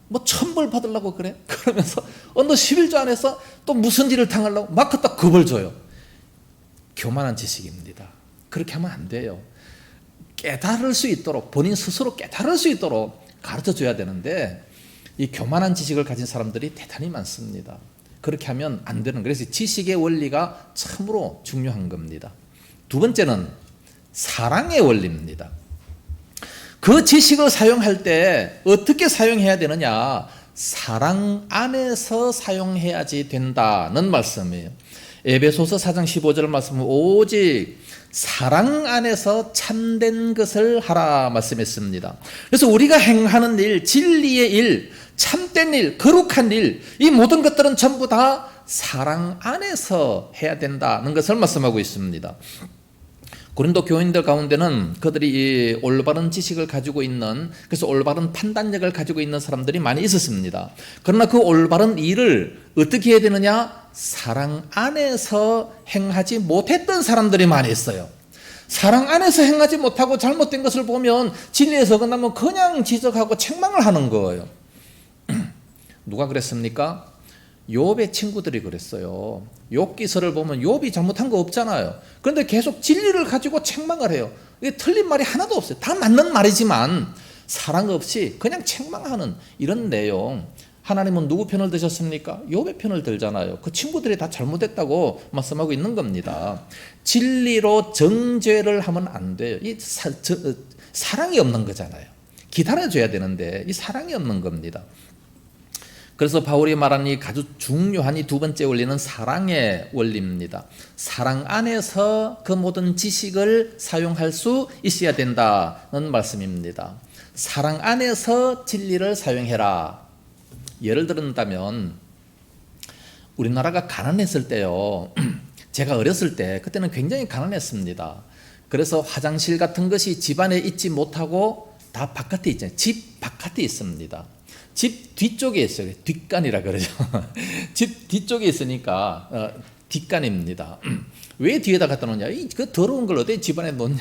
뭐 천벌 받으려고 그래? 그러면서 어느 11조 안에서 또 무슨 일을 당하려고 막 갖다 겁을 줘요. 교만한 지식입니다. 그렇게 하면 안 돼요. 깨달을 수 있도록 본인 스스로 깨달을 수 있도록 가르쳐줘야 되는데 이 교만한 지식을 가진 사람들이 대단히 많습니다. 그렇게 하면 안 되는 거예요. 그래서 지식의 원리가 참으로 중요한 겁니다. 두 번째는 사랑의 원리입니다. 그 지식을 사용할 때 어떻게 사용해야 되느냐? 사랑 안에서 사용해야지 된다는 말씀이에요. 에베소서 4장 15절 말씀은 오직 사랑 안에서 참된 것을 하라 말씀했습니다. 그래서 우리가 행하는 일, 진리의 일, 참된 일, 거룩한 일, 이 모든 것들은 전부 다 사랑 안에서 해야 된다는 것을 말씀하고 있습니다. 고린도 교인들 가운데는 그들이 이 올바른 지식을 가지고 있는, 그래서 올바른 판단력을 가지고 있는 사람들이 많이 있었습니다. 그러나 그 올바른 일을 어떻게 해야 되느냐? 사랑 안에서 행하지 못했던 사람들이 많이 있어요. 사랑 안에서 행하지 못하고 잘못된 것을 보면 진리에서 끝나면 그냥 지적하고 책망을 하는 거예요. 누가 그랬습니까? 욥의 친구들이 그랬어요. 욥기서를 보면 욥이 잘못한 거 없잖아요. 그런데 계속 진리를 가지고 책망을 해요. 이게 틀린 말이 하나도 없어요. 다 맞는 말이지만 사랑 없이 그냥 책망하는 이런 내용. 하나님은 누구 편을 드셨습니까? 욥의 편을 들잖아요. 그 친구들이 다 잘못했다고 말씀하고 있는 겁니다. 진리로 정죄를 하면 안 돼요. 이 사랑이 없는 거잖아요. 기다려줘야 되는데 이 사랑이 없는 겁니다. 그래서 바울이 말한 이 아주 중요한 이 두 번째 원리는 사랑의 원리입니다. 사랑 안에서 그 모든 지식을 사용할 수 있어야 된다는 말씀입니다. 사랑 안에서 진리를 사용해라. 예를 들었다면 우리나라가 가난했을 때요. 제가 어렸을 때 그때는 굉장히 가난했습니다. 그래서 화장실 같은 것이 집안에 있지 못하고 다 바깥에 있잖아요. 집 바깥에 있습니다. 집 뒤쪽에 있어요. 뒷간이라 그러죠. 집 뒤쪽에 있으니까 뒷간입니다. 왜 뒤에다 갖다 놓냐? 그 더러운 걸 어디 집안에 놓냐?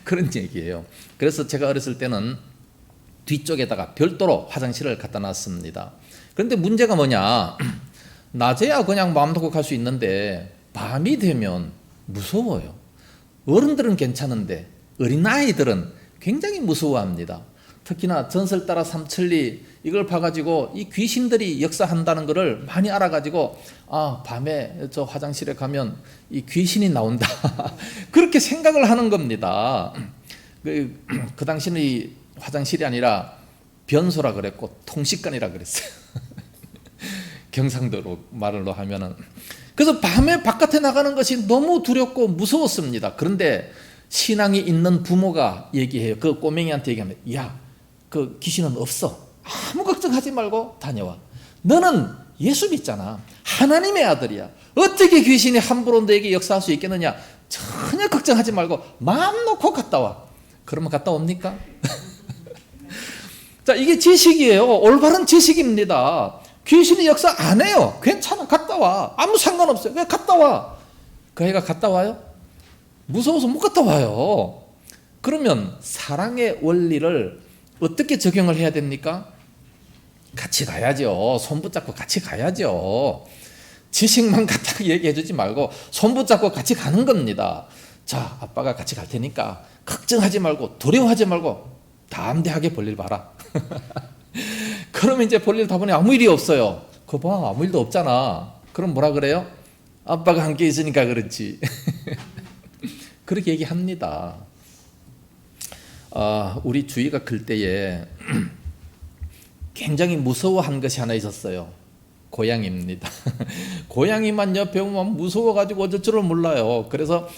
그런 얘기예요. 그래서 제가 어렸을 때는 뒤쪽에다가 별도로 화장실을 갖다 놨습니다. 그런데 문제가 뭐냐? 낮에야 그냥 마음 놓고 갈 수 있는데 밤이 되면 무서워요. 어른들은 괜찮은데 어린아이들은 굉장히 무서워합니다. 특히나 전설 따라 삼천리 이걸 봐가지고 이 귀신들이 역사한다는 것을 많이 알아가지고 밤에 저 화장실에 가면 이 귀신이 나온다 그렇게 생각을 하는 겁니다. 그 당시는 이 화장실이 아니라 변소라 그랬고 통식관이라 그랬어요. 경상도로 말로 하면은. 그래서 밤에 바깥에 나가는 것이 너무 두렵고 무서웠습니다. 그런데 신앙이 있는 부모가 얘기해요. 그 꼬맹이한테 얘기하면, 야, 그 귀신은 없어. 아무 걱정하지 말고 다녀와. 너는 예수 믿잖아. 하나님의 아들이야. 어떻게 귀신이 함부로 너에게 역사할 수 있겠느냐. 전혀 걱정하지 말고 마음 놓고 갔다 와. 그러면 갔다 옵니까? 자, 이게 지식이에요. 올바른 지식입니다. 귀신이 역사 안 해요. 괜찮아. 갔다 와. 아무 상관없어요. 그냥 갔다 와. 그 애가 갔다 와요? 무서워서 못 갔다 와요. 그러면 사랑의 원리를 어떻게 적용을 해야 됩니까? 같이 가야죠. 손 붙잡고 같이 가야죠. 지식만 갖다 얘기해 주지 말고 손 붙잡고 같이 가는 겁니다. 자, 아빠가 같이 갈 테니까 걱정하지 말고 두려워하지 말고 담대하게 볼일 봐라. 그러면 이제 볼일 다 보니 아무 일이 없어요. 그거 봐, 아무 일도 없잖아. 그럼 뭐라 그래요? 아빠가 함께 있으니까 그렇지. 그렇게 얘기합니다. 우리 주희가 클 때에 굉장히 무서워한 것이 하나 있었어요. 고양이입니다. 고양이만 옆에 오면 무서워가지고 어쩔 줄을 몰라요. 그래서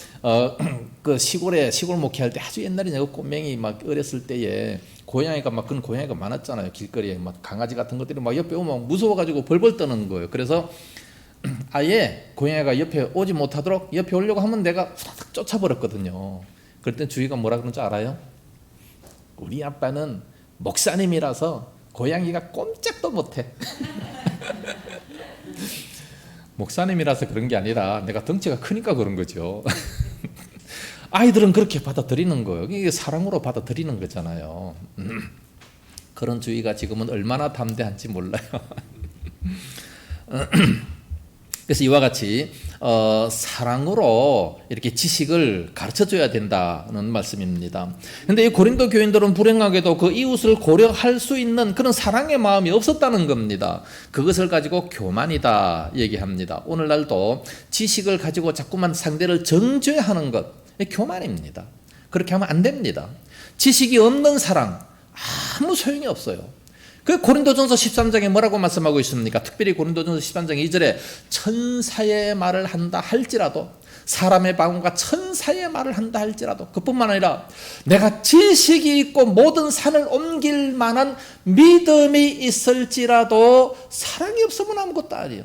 그 시골 목회할 때 아주 옛날에 내가 꼬맹이 막 어렸을 때에 고양이가 막 그런 고양이가 많았잖아요. 길거리에 막 강아지 같은 것들이 막 옆에 오면 무서워가지고 벌벌 떠는 거예요. 그래서 아예 고양이가 옆에 오지 못하도록 옆에 오려고 하면 내가 싹 쫓아버렸거든요. 그럴 땐 주희가 뭐라 그러는 줄 알아요? 우리 아빠는 목사님이라서 고양이가 꼼짝도 못해. 목사님이라서 그런 게 아니라 내가 덩치가 크니까 그런 거죠. 아이들은 그렇게 받아들이는 거예요. 이게 사랑으로 받아들이는 거잖아요. 그런 주의가 지금은 얼마나 담대한지 몰라요. 그래서 이와 같이 사랑으로 이렇게 지식을 가르쳐줘야 된다는 말씀입니다. 그런데 이 고린도 교인들은 불행하게도 그 이웃을 고려할 수 있는 그런 사랑의 마음이 없었다는 겁니다. 그것을 가지고 교만이다 얘기합니다. 오늘날도 지식을 가지고 자꾸만 상대를 정죄하는 것, 교만입니다. 그렇게 하면 안 됩니다. 지식이 없는 사랑 아무 소용이 없어요. 그 고린도전서 13장에 뭐라고 말씀하고 있습니까? 특별히 고린도전서 13장 2절에 천사의 말을 한다 할지라도, 사람의 방언과 천사의 말을 한다 할지라도, 그뿐만 아니라 내가 지식이 있고 모든 산을 옮길 만한 믿음이 있을지라도 사랑이 없으면 아무것도 아니에요.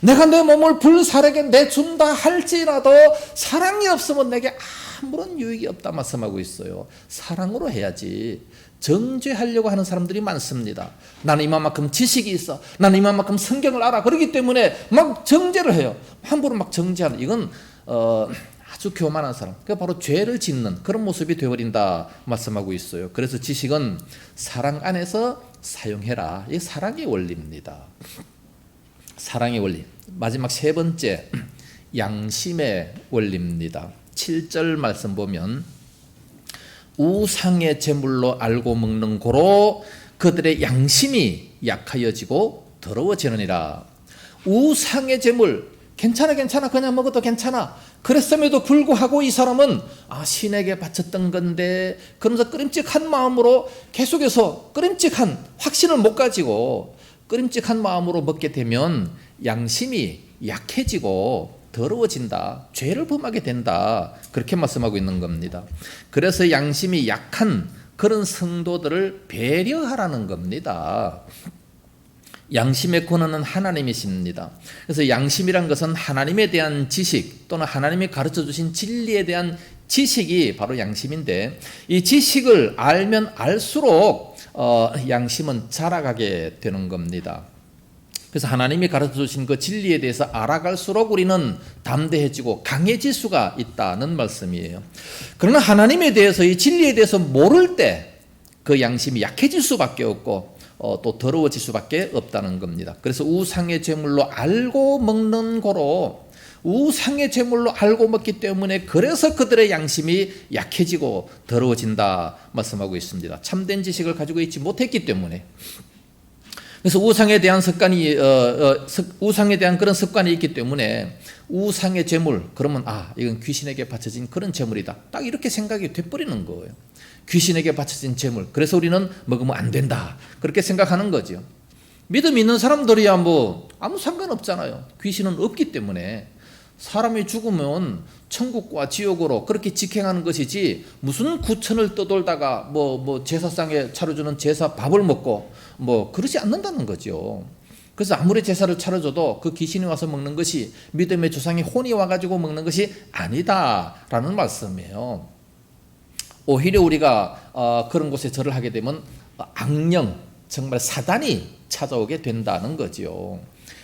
내가 내 몸을 불살에게 내준다 할지라도 사랑이 없으면 내게 아무런 유익이 없다 말씀하고 있어요. 사랑으로 해야지. 정죄하려고 하는 사람들이 많습니다. 나는 이만큼 지식이 있어. 나는 이만큼 성경을 알아. 그렇기 때문에 막 정죄를 해요. 함부로 막 정죄하는, 이건 아주 교만한 사람. 그게 바로 죄를 짓는 그런 모습이 되어버린다 말씀하고 있어요. 그래서 지식은 사랑 안에서 사용해라. 이게 사랑의 원리입니다. 사랑의 원리. 마지막 세 번째, 양심의 원리입니다. 7절 말씀 보면 우상의 제물로 알고 먹는 고로 그들의 양심이 약하여지고 더러워지느니라. 우상의 제물, 괜찮아 그냥 먹어도 괜찮아. 그랬음에도 불구하고 이 사람은 신에게 바쳤던 건데, 그러면서 끄림직한 마음으로 계속해서 끄림직한 확신을 못 가지고 끄림직한 마음으로 먹게 되면 양심이 약해지고 더러워진다. 죄를 범하게 된다. 그렇게 말씀하고 있는 겁니다. 그래서 양심이 약한 그런 성도들을 배려하라는 겁니다. 양심의 권한은 하나님이십니다. 그래서 양심이란 것은 하나님에 대한 지식 또는 하나님이 가르쳐 주신 진리에 대한 지식이 바로 양심인데 이 지식을 알면 알수록 양심은 자라가게 되는 겁니다. 그래서 하나님이 가르쳐 주신 그 진리에 대해서 알아갈수록 우리는 담대해지고 강해질 수가 있다는 말씀이에요. 그러나 하나님에 대해서 이 진리에 대해서 모를 때 그 양심이 약해질 수밖에 없고 또 더러워질 수밖에 없다는 겁니다. 그래서 우상의 제물로 알고 먹는 거로 우상의 제물로 알고 먹기 때문에 그래서 그들의 양심이 약해지고 더러워진다 말씀하고 있습니다. 참된 지식을 가지고 있지 못했기 때문에. 그래서 우상에 대한 우상에 대한 그런 습관이 있기 때문에 우상의 제물 그러면 이건 귀신에게 바쳐진 그런 제물이다. 딱 이렇게 생각이 돼버리는 거예요. 귀신에게 바쳐진 제물. 그래서 우리는 먹으면 안 된다. 그렇게 생각하는 거죠. 믿음 있는 사람들이야 뭐 아무 상관없잖아요. 귀신은 없기 때문에 사람이 죽으면 천국과 지옥으로 그렇게 직행하는 것이지 무슨 구천을 떠돌다가 뭐 제사상에 차려주는 제사 밥을 먹고 뭐 그러지 않는다는 거죠. 그래서 아무리 제사를 차려줘도 그 귀신이 와서 먹는 것이 믿음의 조상이 혼이 와가지고 먹는 것이 아니다라는 말씀이에요. 오히려 우리가 그런 곳에 절을 하게 되면 악령, 정말 사단이 찾아오게 된다는 거죠.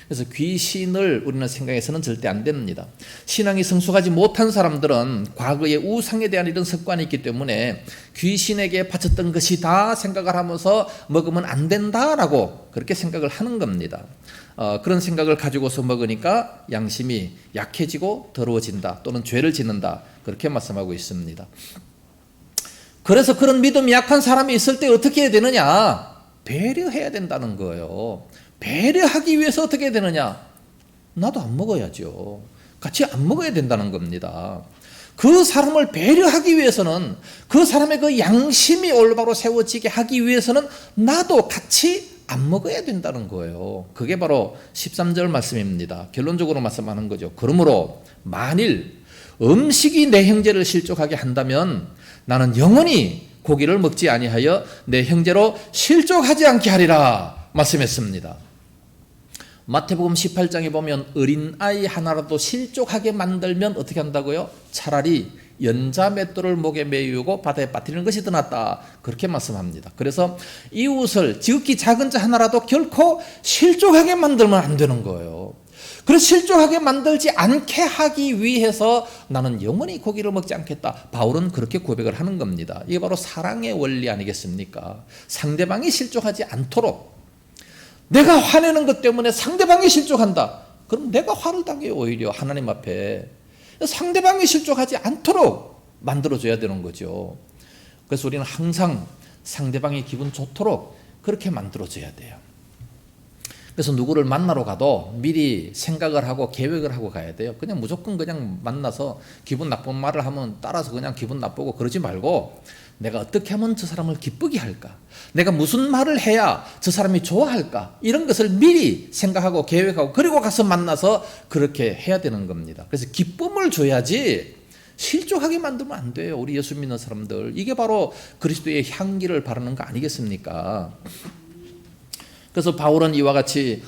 그래서 귀신을 우리는 생각해서는 절대 안 됩니다. 신앙이 성숙하지 못한 사람들은 과거의 우상에 대한 이런 습관이 있기 때문에 귀신에게 바쳤던 것이다 생각을 하면서 먹으면 안 된다라고 그렇게 생각을 하는 겁니다. 그런 생각을 가지고서 먹으니까 양심이 약해지고 더러워진다 또는 죄를 짓는다 그렇게 말씀하고 있습니다. 그래서 그런 믿음이 약한 사람이 있을 때 어떻게 해야 되느냐? 배려해야 된다는 거예요. 배려하기 위해서 어떻게 해야 되느냐? 나도 안 먹어야죠. 같이 안 먹어야 된다는 겁니다. 그 사람을 배려하기 위해서는 그 사람의 그 양심이 올바로 세워지게 하기 위해서는 나도 같이 안 먹어야 된다는 거예요. 그게 바로 13절 말씀입니다. 결론적으로 말씀하는 거죠. 그러므로 만일 음식이 내 형제를 실족하게 한다면 나는 영원히 고기를 먹지 아니하여 내 형제로 실족하지 않게 하리라 말씀했습니다. 마태복음 18장에 보면 어린아이 하나라도 실족하게 만들면 어떻게 한다고요? 차라리 연자 맷돌을 목에 매이고 바다에 빠뜨리는 것이 더 낫다 그렇게 말씀합니다. 그래서 이웃을 지극히 작은 자 하나라도 결코 실족하게 만들면 안 되는 거예요. 그래서 실족하게 만들지 않게 하기 위해서 나는 영원히 고기를 먹지 않겠다. 바울은 그렇게 고백을 하는 겁니다. 이게 바로 사랑의 원리 아니겠습니까? 상대방이 실족하지 않도록 내가 화내는 것 때문에 상대방이 실족한다. 그럼 내가 화를 당해요. 오히려 하나님 앞에. 상대방이 실족하지 않도록 만들어줘야 되는 거죠. 그래서 우리는 항상 상대방이 기분 좋도록 그렇게 만들어줘야 돼요. 그래서 누구를 만나러 가도 미리 생각을 하고 계획을 하고 가야 돼요. 그냥 무조건 그냥 만나서 기분 나쁜 말을 하면 따라서 그냥 기분 나쁘고 그러지 말고 내가 어떻게 하면 저 사람을 기쁘게 할까? 내가 무슨 말을 해야 저 사람이 좋아할까? 이런 것을 미리 생각하고 계획하고 그리고 가서 만나서 그렇게 해야 되는 겁니다. 그래서 기쁨을 줘야지 실족하게 만들면 안 돼요. 우리 예수 믿는 사람들. 이게 바로 그리스도의 향기를 바르는 거 아니겠습니까? 그래서 바울은 이와 같이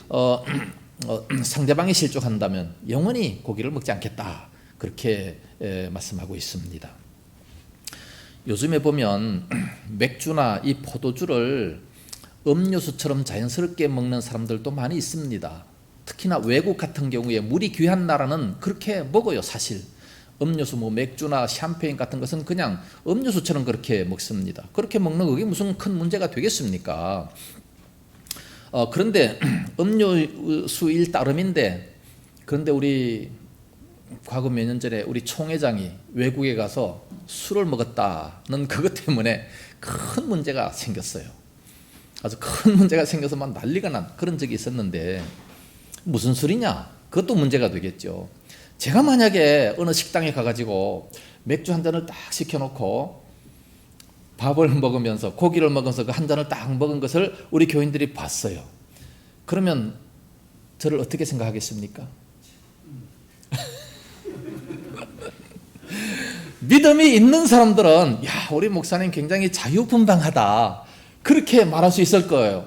상대방이 실족한다면 영원히 고기를 먹지 않겠다. 그렇게 말씀하고 있습니다. 요즘에 보면 맥주나 이 포도주를 음료수처럼 자연스럽게 먹는 사람들도 많이 있습니다. 특히나 외국 같은 경우에 물이 귀한 나라는 그렇게 먹어요. 사실 음료수 뭐 맥주나 샴페인 같은 것은 그냥 음료수처럼 그렇게 먹습니다. 그렇게 먹는 그게 무슨 큰 문제가 되겠습니까? 그런데 음료수일 따름인데 그런데 우리 과거 몇 년 전에 우리 총회장이 외국에 가서 술을 먹었다는 그것 때문에 큰 문제가 생겼어요. 아주 큰 문제가 생겨서 막 난리가 난 그런 적이 있었는데 무슨 술이냐? 그것도 문제가 되겠죠. 제가 만약에 어느 식당에 가가지고 맥주 한 잔을 딱 시켜놓고 밥을 먹으면서 고기를 먹으면서 그 한 잔을 딱 먹은 것을 우리 교인들이 봤어요. 그러면 저를 어떻게 생각하겠습니까? 믿음이 있는 사람들은 야 우리 목사님 굉장히 자유분방하다 그렇게 말할 수 있을 거예요.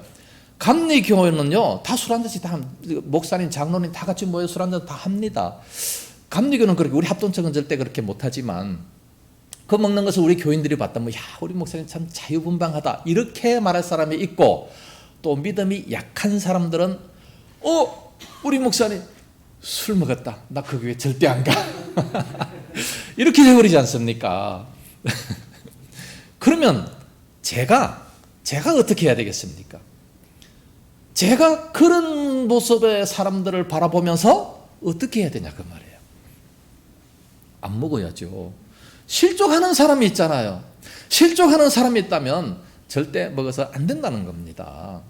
감리교회는요 다 술 한 잔씩 다 목사님 장로님 다 같이 모여 술 한 잔 다 합니다. 감리교는 그렇게 우리 합동청은 절대 그렇게 못하지만 그 먹는 것을 우리 교인들이 봤다면 야, 우리 목사님 참 자유분방하다 이렇게 말할 사람이 있고, 또 믿음이 약한 사람들은 우리 목사님 술 먹었다, 나 그 교회 절대 안 가. 이렇게 돼버리지 않습니까? 그러면 제가 어떻게 해야 되겠습니까? 제가 그런 모습의 사람들을 바라보면서 어떻게 해야 되냐 그 말이에요. 안 먹어야죠. 실족하는 사람이 있잖아요. 실족하는 사람이 있다면 절대 먹어서 안 된다는 겁니다.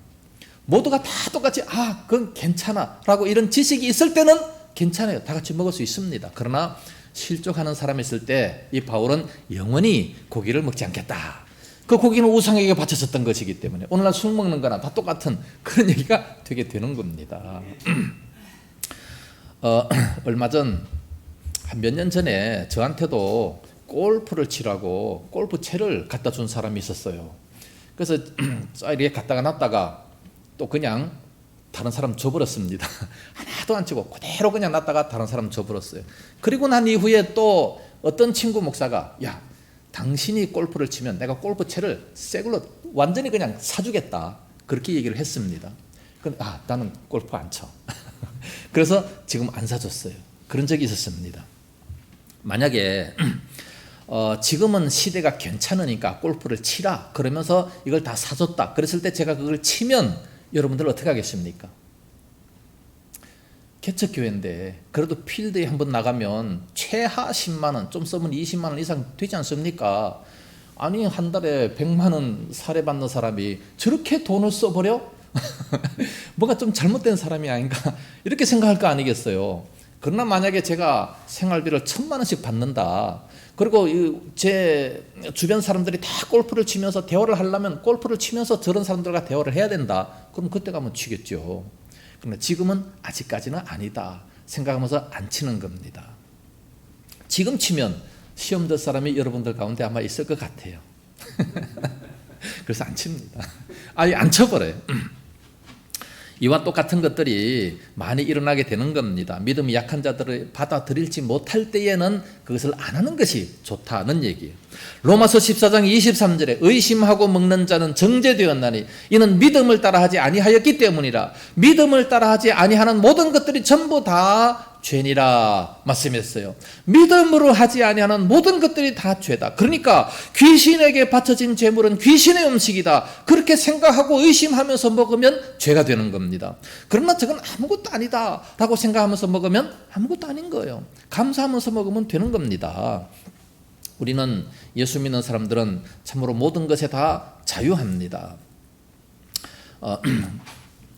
모두가 다 똑같이 그건 괜찮아 라고 이런 지식이 있을 때는 괜찮아요. 다 같이 먹을 수 있습니다. 그러나 실족하는 사람이 있을 때 이 바울은 영원히 고기를 먹지 않겠다. 그 고기는 우상에게 바쳐졌던 것이기 때문에 오늘날 술 먹는 거나 다 똑같은 그런 얘기가 되게 되는 겁니다. 얼마 전 한 몇 년 전에 저한테도 골프를 치라고 골프채를 갖다 준 사람이 있었어요. 그래서 이렇게 갖다가 놨다가 또 그냥 다른 사람 줘버렸습니다. 하나도 안 치고 그대로 그냥 놨다가 다른 사람 줘버렸어요. 그리고 난 이후에 또 어떤 친구 목사가 야, 당신이 골프를 치면 내가 골프채를 새 걸로 완전히 그냥 사주겠다, 그렇게 얘기를 했습니다. 그럼 나는 골프 안 쳐. 그래서 지금 안 사줬어요. 그런 적이 있었습니다. 만약에 지금은 시대가 괜찮으니까 골프를 치라 그러면서 이걸 다 사줬다 그랬을 때 제가 그걸 치면 여러분들 어떻게 하겠습니까? 개척교회인데 그래도 필드에 한번 나가면 최하 10만 원, 좀 쓰면 20만 원 이상 되지 않습니까? 아니 한 달에 100만 원 살해받는 사람이 저렇게 돈을 써버려? 뭔가 좀 잘못된 사람이 아닌가 이렇게 생각할 거 아니겠어요? 그러나 만약에 제가 생활비를 1,000만 원씩 받는다, 그리고 제 주변 사람들이 다 골프를 치면서 대화를 하려면 골프를 치면서 저런 사람들과 대화를 해야 된다, 그럼 그때 가면 치겠죠. 그런데 지금은 아직까지는 아니다 생각하면서 안 치는 겁니다. 지금 치면 시험 들 사람이 여러분들 가운데 아마 있을 것 같아요. 그래서 안 칩니다. 아예 안 쳐버려요. 이와 똑같은 것들이 많이 일어나게 되는 겁니다. 믿음이 약한 자들을 받아들일지 못할 때에는 그것을 안 하는 것이 좋다는 얘기예요. 로마서 14장 23절에 의심하고 먹는 자는 정죄되었나니 이는 믿음을 따라하지 아니하였기 때문이라. 믿음을 따라하지 아니하는 모든 것들이 전부 다 죄니라 말씀했어요. 믿음으로 하지 아니하는 모든 것들이 다 죄다. 그러니까 귀신에게 바쳐진 제물은 귀신의 음식이다, 그렇게 생각하고 의심하면서 먹으면 죄가 되는 겁니다. 그러나 저건 아무것도 아니다 라고 생각하면서 먹으면 아무것도 아닌 거예요. 감사하면서 먹으면 되는 겁니다. 우리는 예수 믿는 사람들은 참으로 모든 것에 다 자유합니다.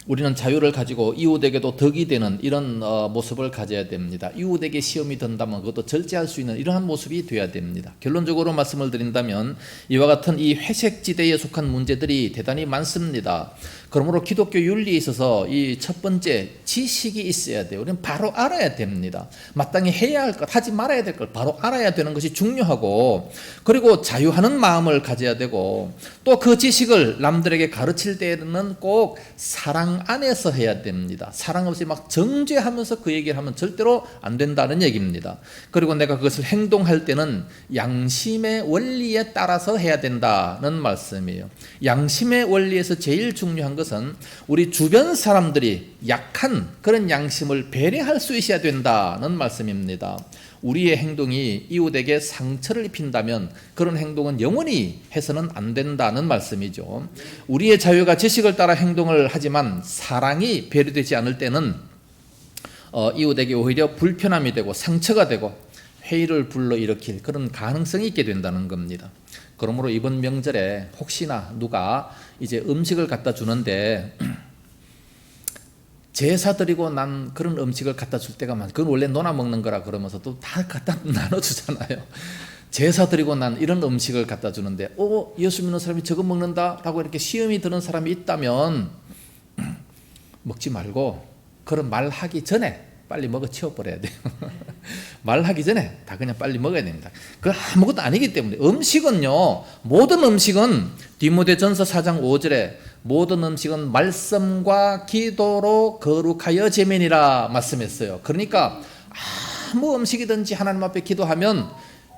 우리는 자유를 가지고 이웃에게도 덕이 되는 이런 모습을 가져야 됩니다. 이웃에게 시험이 든다면 그것도 절제할 수 있는 이러한 모습이 되어야 됩니다. 결론적으로 말씀을 드린다면 이와 같은 이 회색지대에 속한 문제들이 대단히 많습니다. 그러므로 기독교 윤리에 있어서 이 첫 번째 지식이 있어야 돼요. 우리는 바로 알아야 됩니다. 마땅히 해야 할 것, 하지 말아야 될 걸 바로 알아야 되는 것이 중요하고, 그리고 자유하는 마음을 가져야 되고, 또 그 지식을 남들에게 가르칠 때는 꼭 사랑 안에서 해야 됩니다. 사랑 없이 막 정죄하면서 그 얘기를 하면 절대로 안 된다는 얘기입니다. 그리고 내가 그것을 행동할 때는 양심의 원리에 따라서 해야 된다는 말씀이에요. 양심의 원리에서 제일 중요한 것은 우리 주변 사람들이 약한 그런 양심을 배려할 수 있어야 된다는 말씀입니다. 우리의 행동이 이웃에게 상처를 입힌다면 그런 행동은 영원히 해서는 안 된다는 말씀이죠. 우리의 자유가 지식을 따라 행동을 하지만 사랑이 배려되지 않을 때는 이웃에게 오히려 불편함이 되고 상처가 되고 회의를 불러일으킬 그런 가능성이 있게 된다는 겁니다. 그러므로 이번 명절에 혹시나 누가 이제 음식을 갖다 주는데 제사 드리고 난 그런 음식을 갖다 줄 때가 많아요. 그건 원래 노나 먹는 거라 그러면서 또 다 갖다 나눠주잖아요. 제사 드리고 난 이런 음식을 갖다 주는데 예수 믿는 사람이 저거 먹는다 라고 이렇게 시험이 드는 사람이 있다면 먹지 말고 그런 말하기 전에 빨리 먹어 치워버려야 돼요. 말하기 전에 다 그냥 빨리 먹어야 됩니다. 그 아무것도 아니기 때문에. 음식은요, 모든 음식은 디모데전서 4장 5절에 모든 음식은 말씀과 기도로 거룩하여 제면이라 말씀했어요. 그러니까 아무 음식이든지 하나님 앞에 기도하면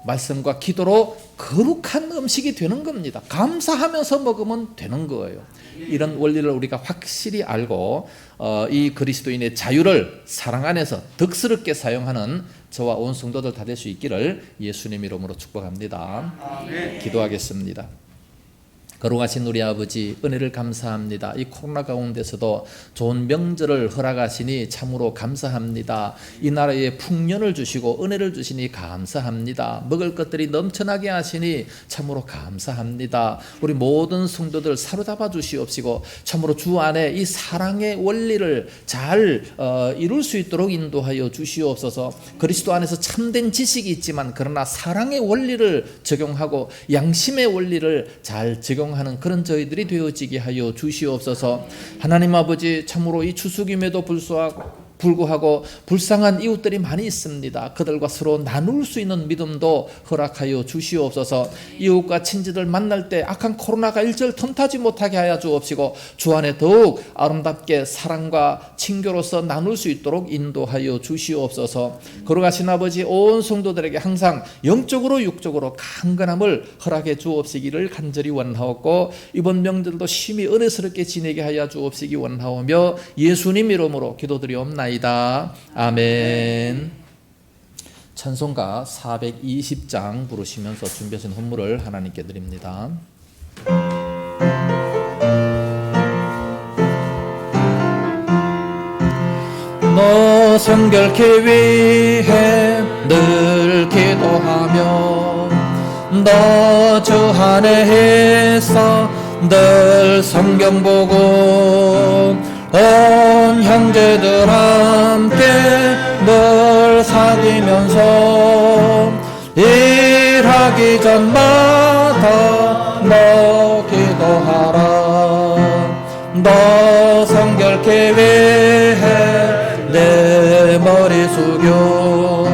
말씀과 기도로 거룩한 음식이 되는 겁니다. 감사하면서 먹으면 되는 거예요. 이런 원리를 우리가 확실히 알고 이 그리스도인의 자유를 사랑 안에서 덕스럽게 사용하는 저와 온 성도들 다 될 수 있기를 예수님 이름으로 축복합니다. 기도하겠습니다. 거룩하신 우리 아버지, 은혜를 감사합니다. 이 코로나 가운데서도 좋은 명절을 허락하시니 참으로 감사합니다. 이 나라에 풍년을 주시고 은혜를 주시니 감사합니다. 먹을 것들이 넘쳐나게 하시니 참으로 감사합니다. 우리 모든 성도들 사로잡아 주시옵시고 참으로 주 안에 이 사랑의 원리를 잘 이룰 수 있도록 인도하여 주시옵소서. 그리스도 안에서 참된 지식이 있지만 그러나 사랑의 원리를 적용하고 양심의 원리를 잘 적용하는 그런 저희들이 되어지게 하여 주시옵소서. 하나님 아버지, 참으로 이 추수김에도 불구하고 불쌍한 이웃들이 많이 있습니다. 그들과 서로 나눌 수 있는 믿음도 허락하여 주시옵소서. 이웃과 친지들 만날 때 악한 코로나가 일절 틈타지 못하게 하여 주옵시고 주 안에 더욱 아름답게 사랑과 친교로서 나눌 수 있도록 인도하여 주시옵소서. 거룩하신 아버지, 온 성도들에게 항상 영적으로 육적으로 강건함을 허락해 주옵시기를 간절히 원하옵고 이번 명절도 심히 은혜스럽게 지내게 하여 주옵시기 원하오며 예수님 이름으로 기도드리옵나이다. 아멘. 찬송가 420장 부르시면서 준비하신 헌물을 하나님께 드립니다. 너 성결케 위해 늘 기도하며 너 주 안에 있어 늘 성경 보고 온 형제들 함께 늘 사귀면서 일하기 전마다 너 기도하라. 너 성결케 위해 내 머리 숙여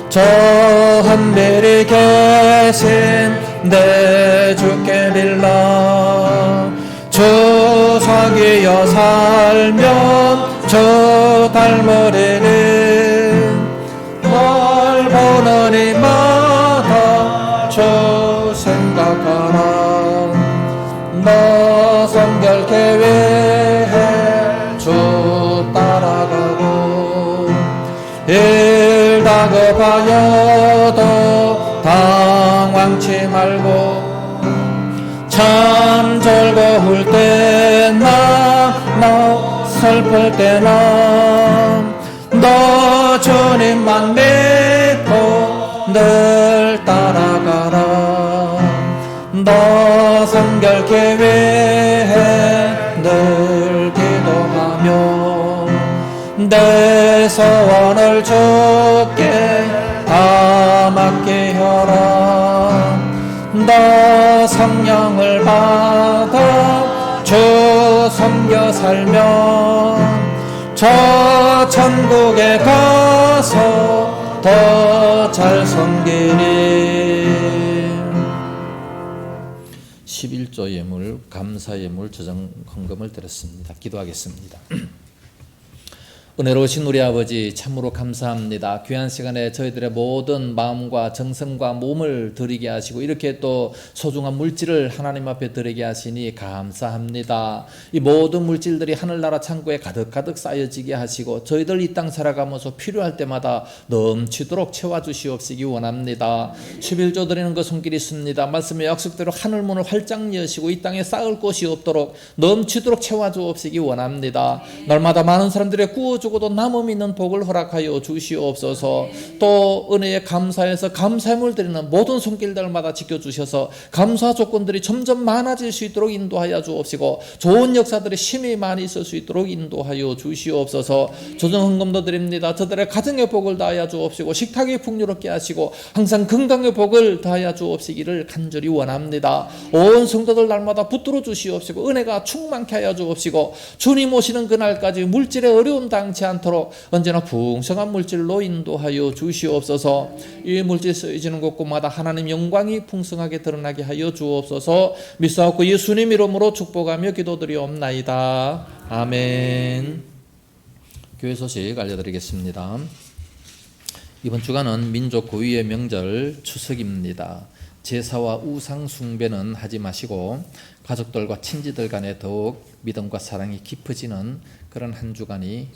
저 하늘에 계신 내 주께 빌라. 주 사귀어 살면 주 닮으리니 널 보는 이마다 주 생각하라. 너 성결케 위해 주 따라가고 일 다급하여도 당황치 말고 참 즐거울 때나 너 슬플 때나 너 주님만 믿고 늘 따라가라. 너 성결케 위해 늘 기도하며 내 소원을 주께 다 맡기어라. 너 성령을 받아 주 섬겨 살면 저 천국에 가서 더 잘 섬기리. 11조 예물, 감사 예물, 저장 헌금을 드렸습니다. 기도하겠습니다. 은혜로우신 우리 아버지, 참으로 감사합니다. 귀한 시간에 저희들의 모든 마음과 정성과 몸을 드리게 하시고 이렇게 또 소중한 물질을 하나님 앞에 드리게 하시니 감사합니다. 이 모든 물질들이 하늘나라 창고에 가득가득 쌓여지게 하시고 저희들 이 땅 살아가면서 필요할 때마다 넘치도록 채워주시옵시기 원합니다. 11조 드리는 것 손길이 있습니다. 말씀의 약속대로 하늘문을 활짝 여시고 이 땅에 쌓을 곳이 없도록 넘치도록 채워주옵시기 원합니다. 날마다 많은 사람들의 구워주고도 남음 있는 복을 허락하여 주시옵소서. 또 은혜에 감사해서 감사함을 드리는 모든 손길들마다 지켜주셔서 감사 조건들이 점점 많아질 수 있도록 인도하여 주옵시고 좋은 역사들이 심히 많이 있을 수 있도록 인도하여 주시옵소서. 조정 헌금도 드립니다. 저들의 가정의 복을 다하여 주옵시고 식탁이 풍요롭게 하시고 항상 건강의 복을 다하여 주옵시기를 간절히 원합니다. 온 성도들 날마다 붙들어 주시옵시고 은혜가 충만케 하여 주옵시고 주님 오시는 그날까지 물질에 어려움 당치 않도록 언제나 풍성한 물질로 인도하여 주시옵소서. 이 물질 쓰여지는 곳곳마다 하나님 영광이 풍성하게 드러나게 하여 주옵소서. 믿사옵고 예수님 이름으로 축복하며 기도드리옵나이다. 아멘. 교회 소식 알려드리겠습니다. 이번 주간은 민족 고유의 명절 추석입니다. 제사와 우상 숭배는 하지 마시고 가족들과 친지들 간에 더욱 믿음과 사랑이 깊어지는 그런 한 주간이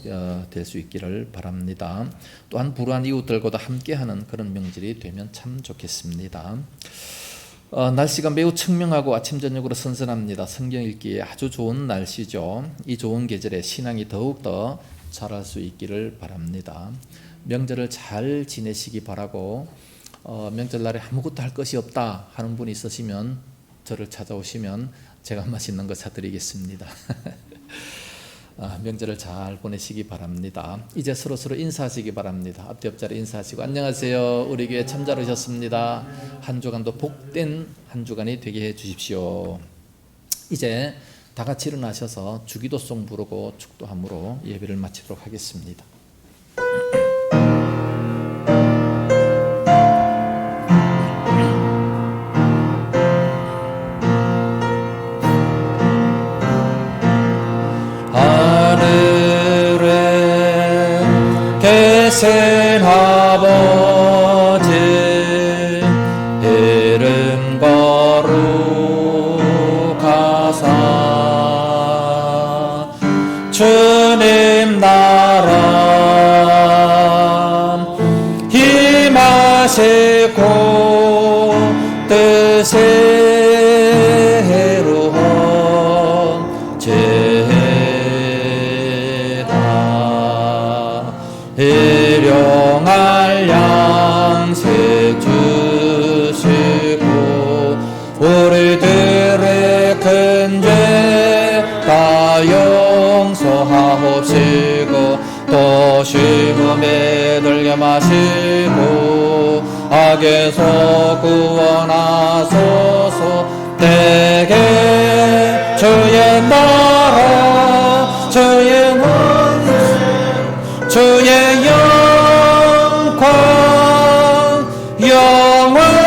될 수 있기를 바랍니다. 또한 불우한 이웃들과도 함께하는 그런 명절이 되면 참 좋겠습니다. 날씨가 매우 청명하고 아침 저녁으로 선선합니다. 성경 읽기에 아주 좋은 날씨죠. 이 좋은 계절에 신앙이 더욱더 자랄 수 있기를 바랍니다. 명절을 잘 지내시기 바라고 명절날에 아무것도 할 것이 없다 하는 분이 있으시면 저를 찾아오시면 제가 맛있는 거 사드리겠습니다. 명절을 잘 보내시기 바랍니다. 이제 서로서로 인사하시기 바랍니다. 앞뒤 옆자리 인사하시고 안녕하세요. 우리 교회 참자로 오셨습니다. 한 주간도 복된 한 주간이 되게 해 주십시오. 이제 다 같이 일어나셔서 주기도송 부르고 축도함으로 예배를 마치도록 하겠습니다. 계신 아버지 이름 거룩하사 주님 나라 임하시고 뜻이 이루어 일용할 양식 주시고 우리들의 큰 죄 다 용서하옵시고 또 시험에 들게 마시고 악에서 구원하소서. 내게 주의 나라 주의 주의 영광 영원히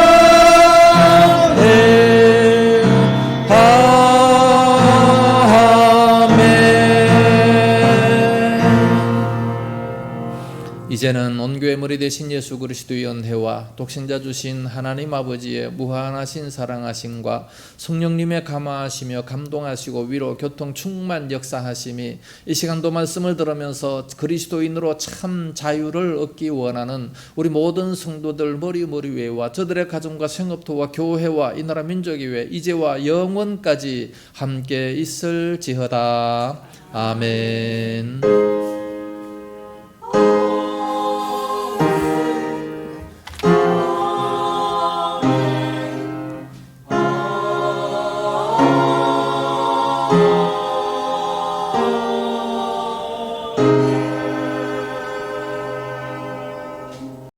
아멘. 이제는 온교회 머리 되신 예수 그리스도의 은혜와 독생자 주신 하나님 아버지의 무한하신 사랑하심과 성령님의 감화하시며 감동하시고 위로 교통 충만 역사하심이 이 시간도 말씀을 들으면서 그리스도인으로 참 자유를 얻기 원하는 우리 모든 성도들 머리위에와 저들의 가정과 생업토와 교회와 이 나라 민족의 위에 이제와 영원까지 함께 있을지어다. 아멘.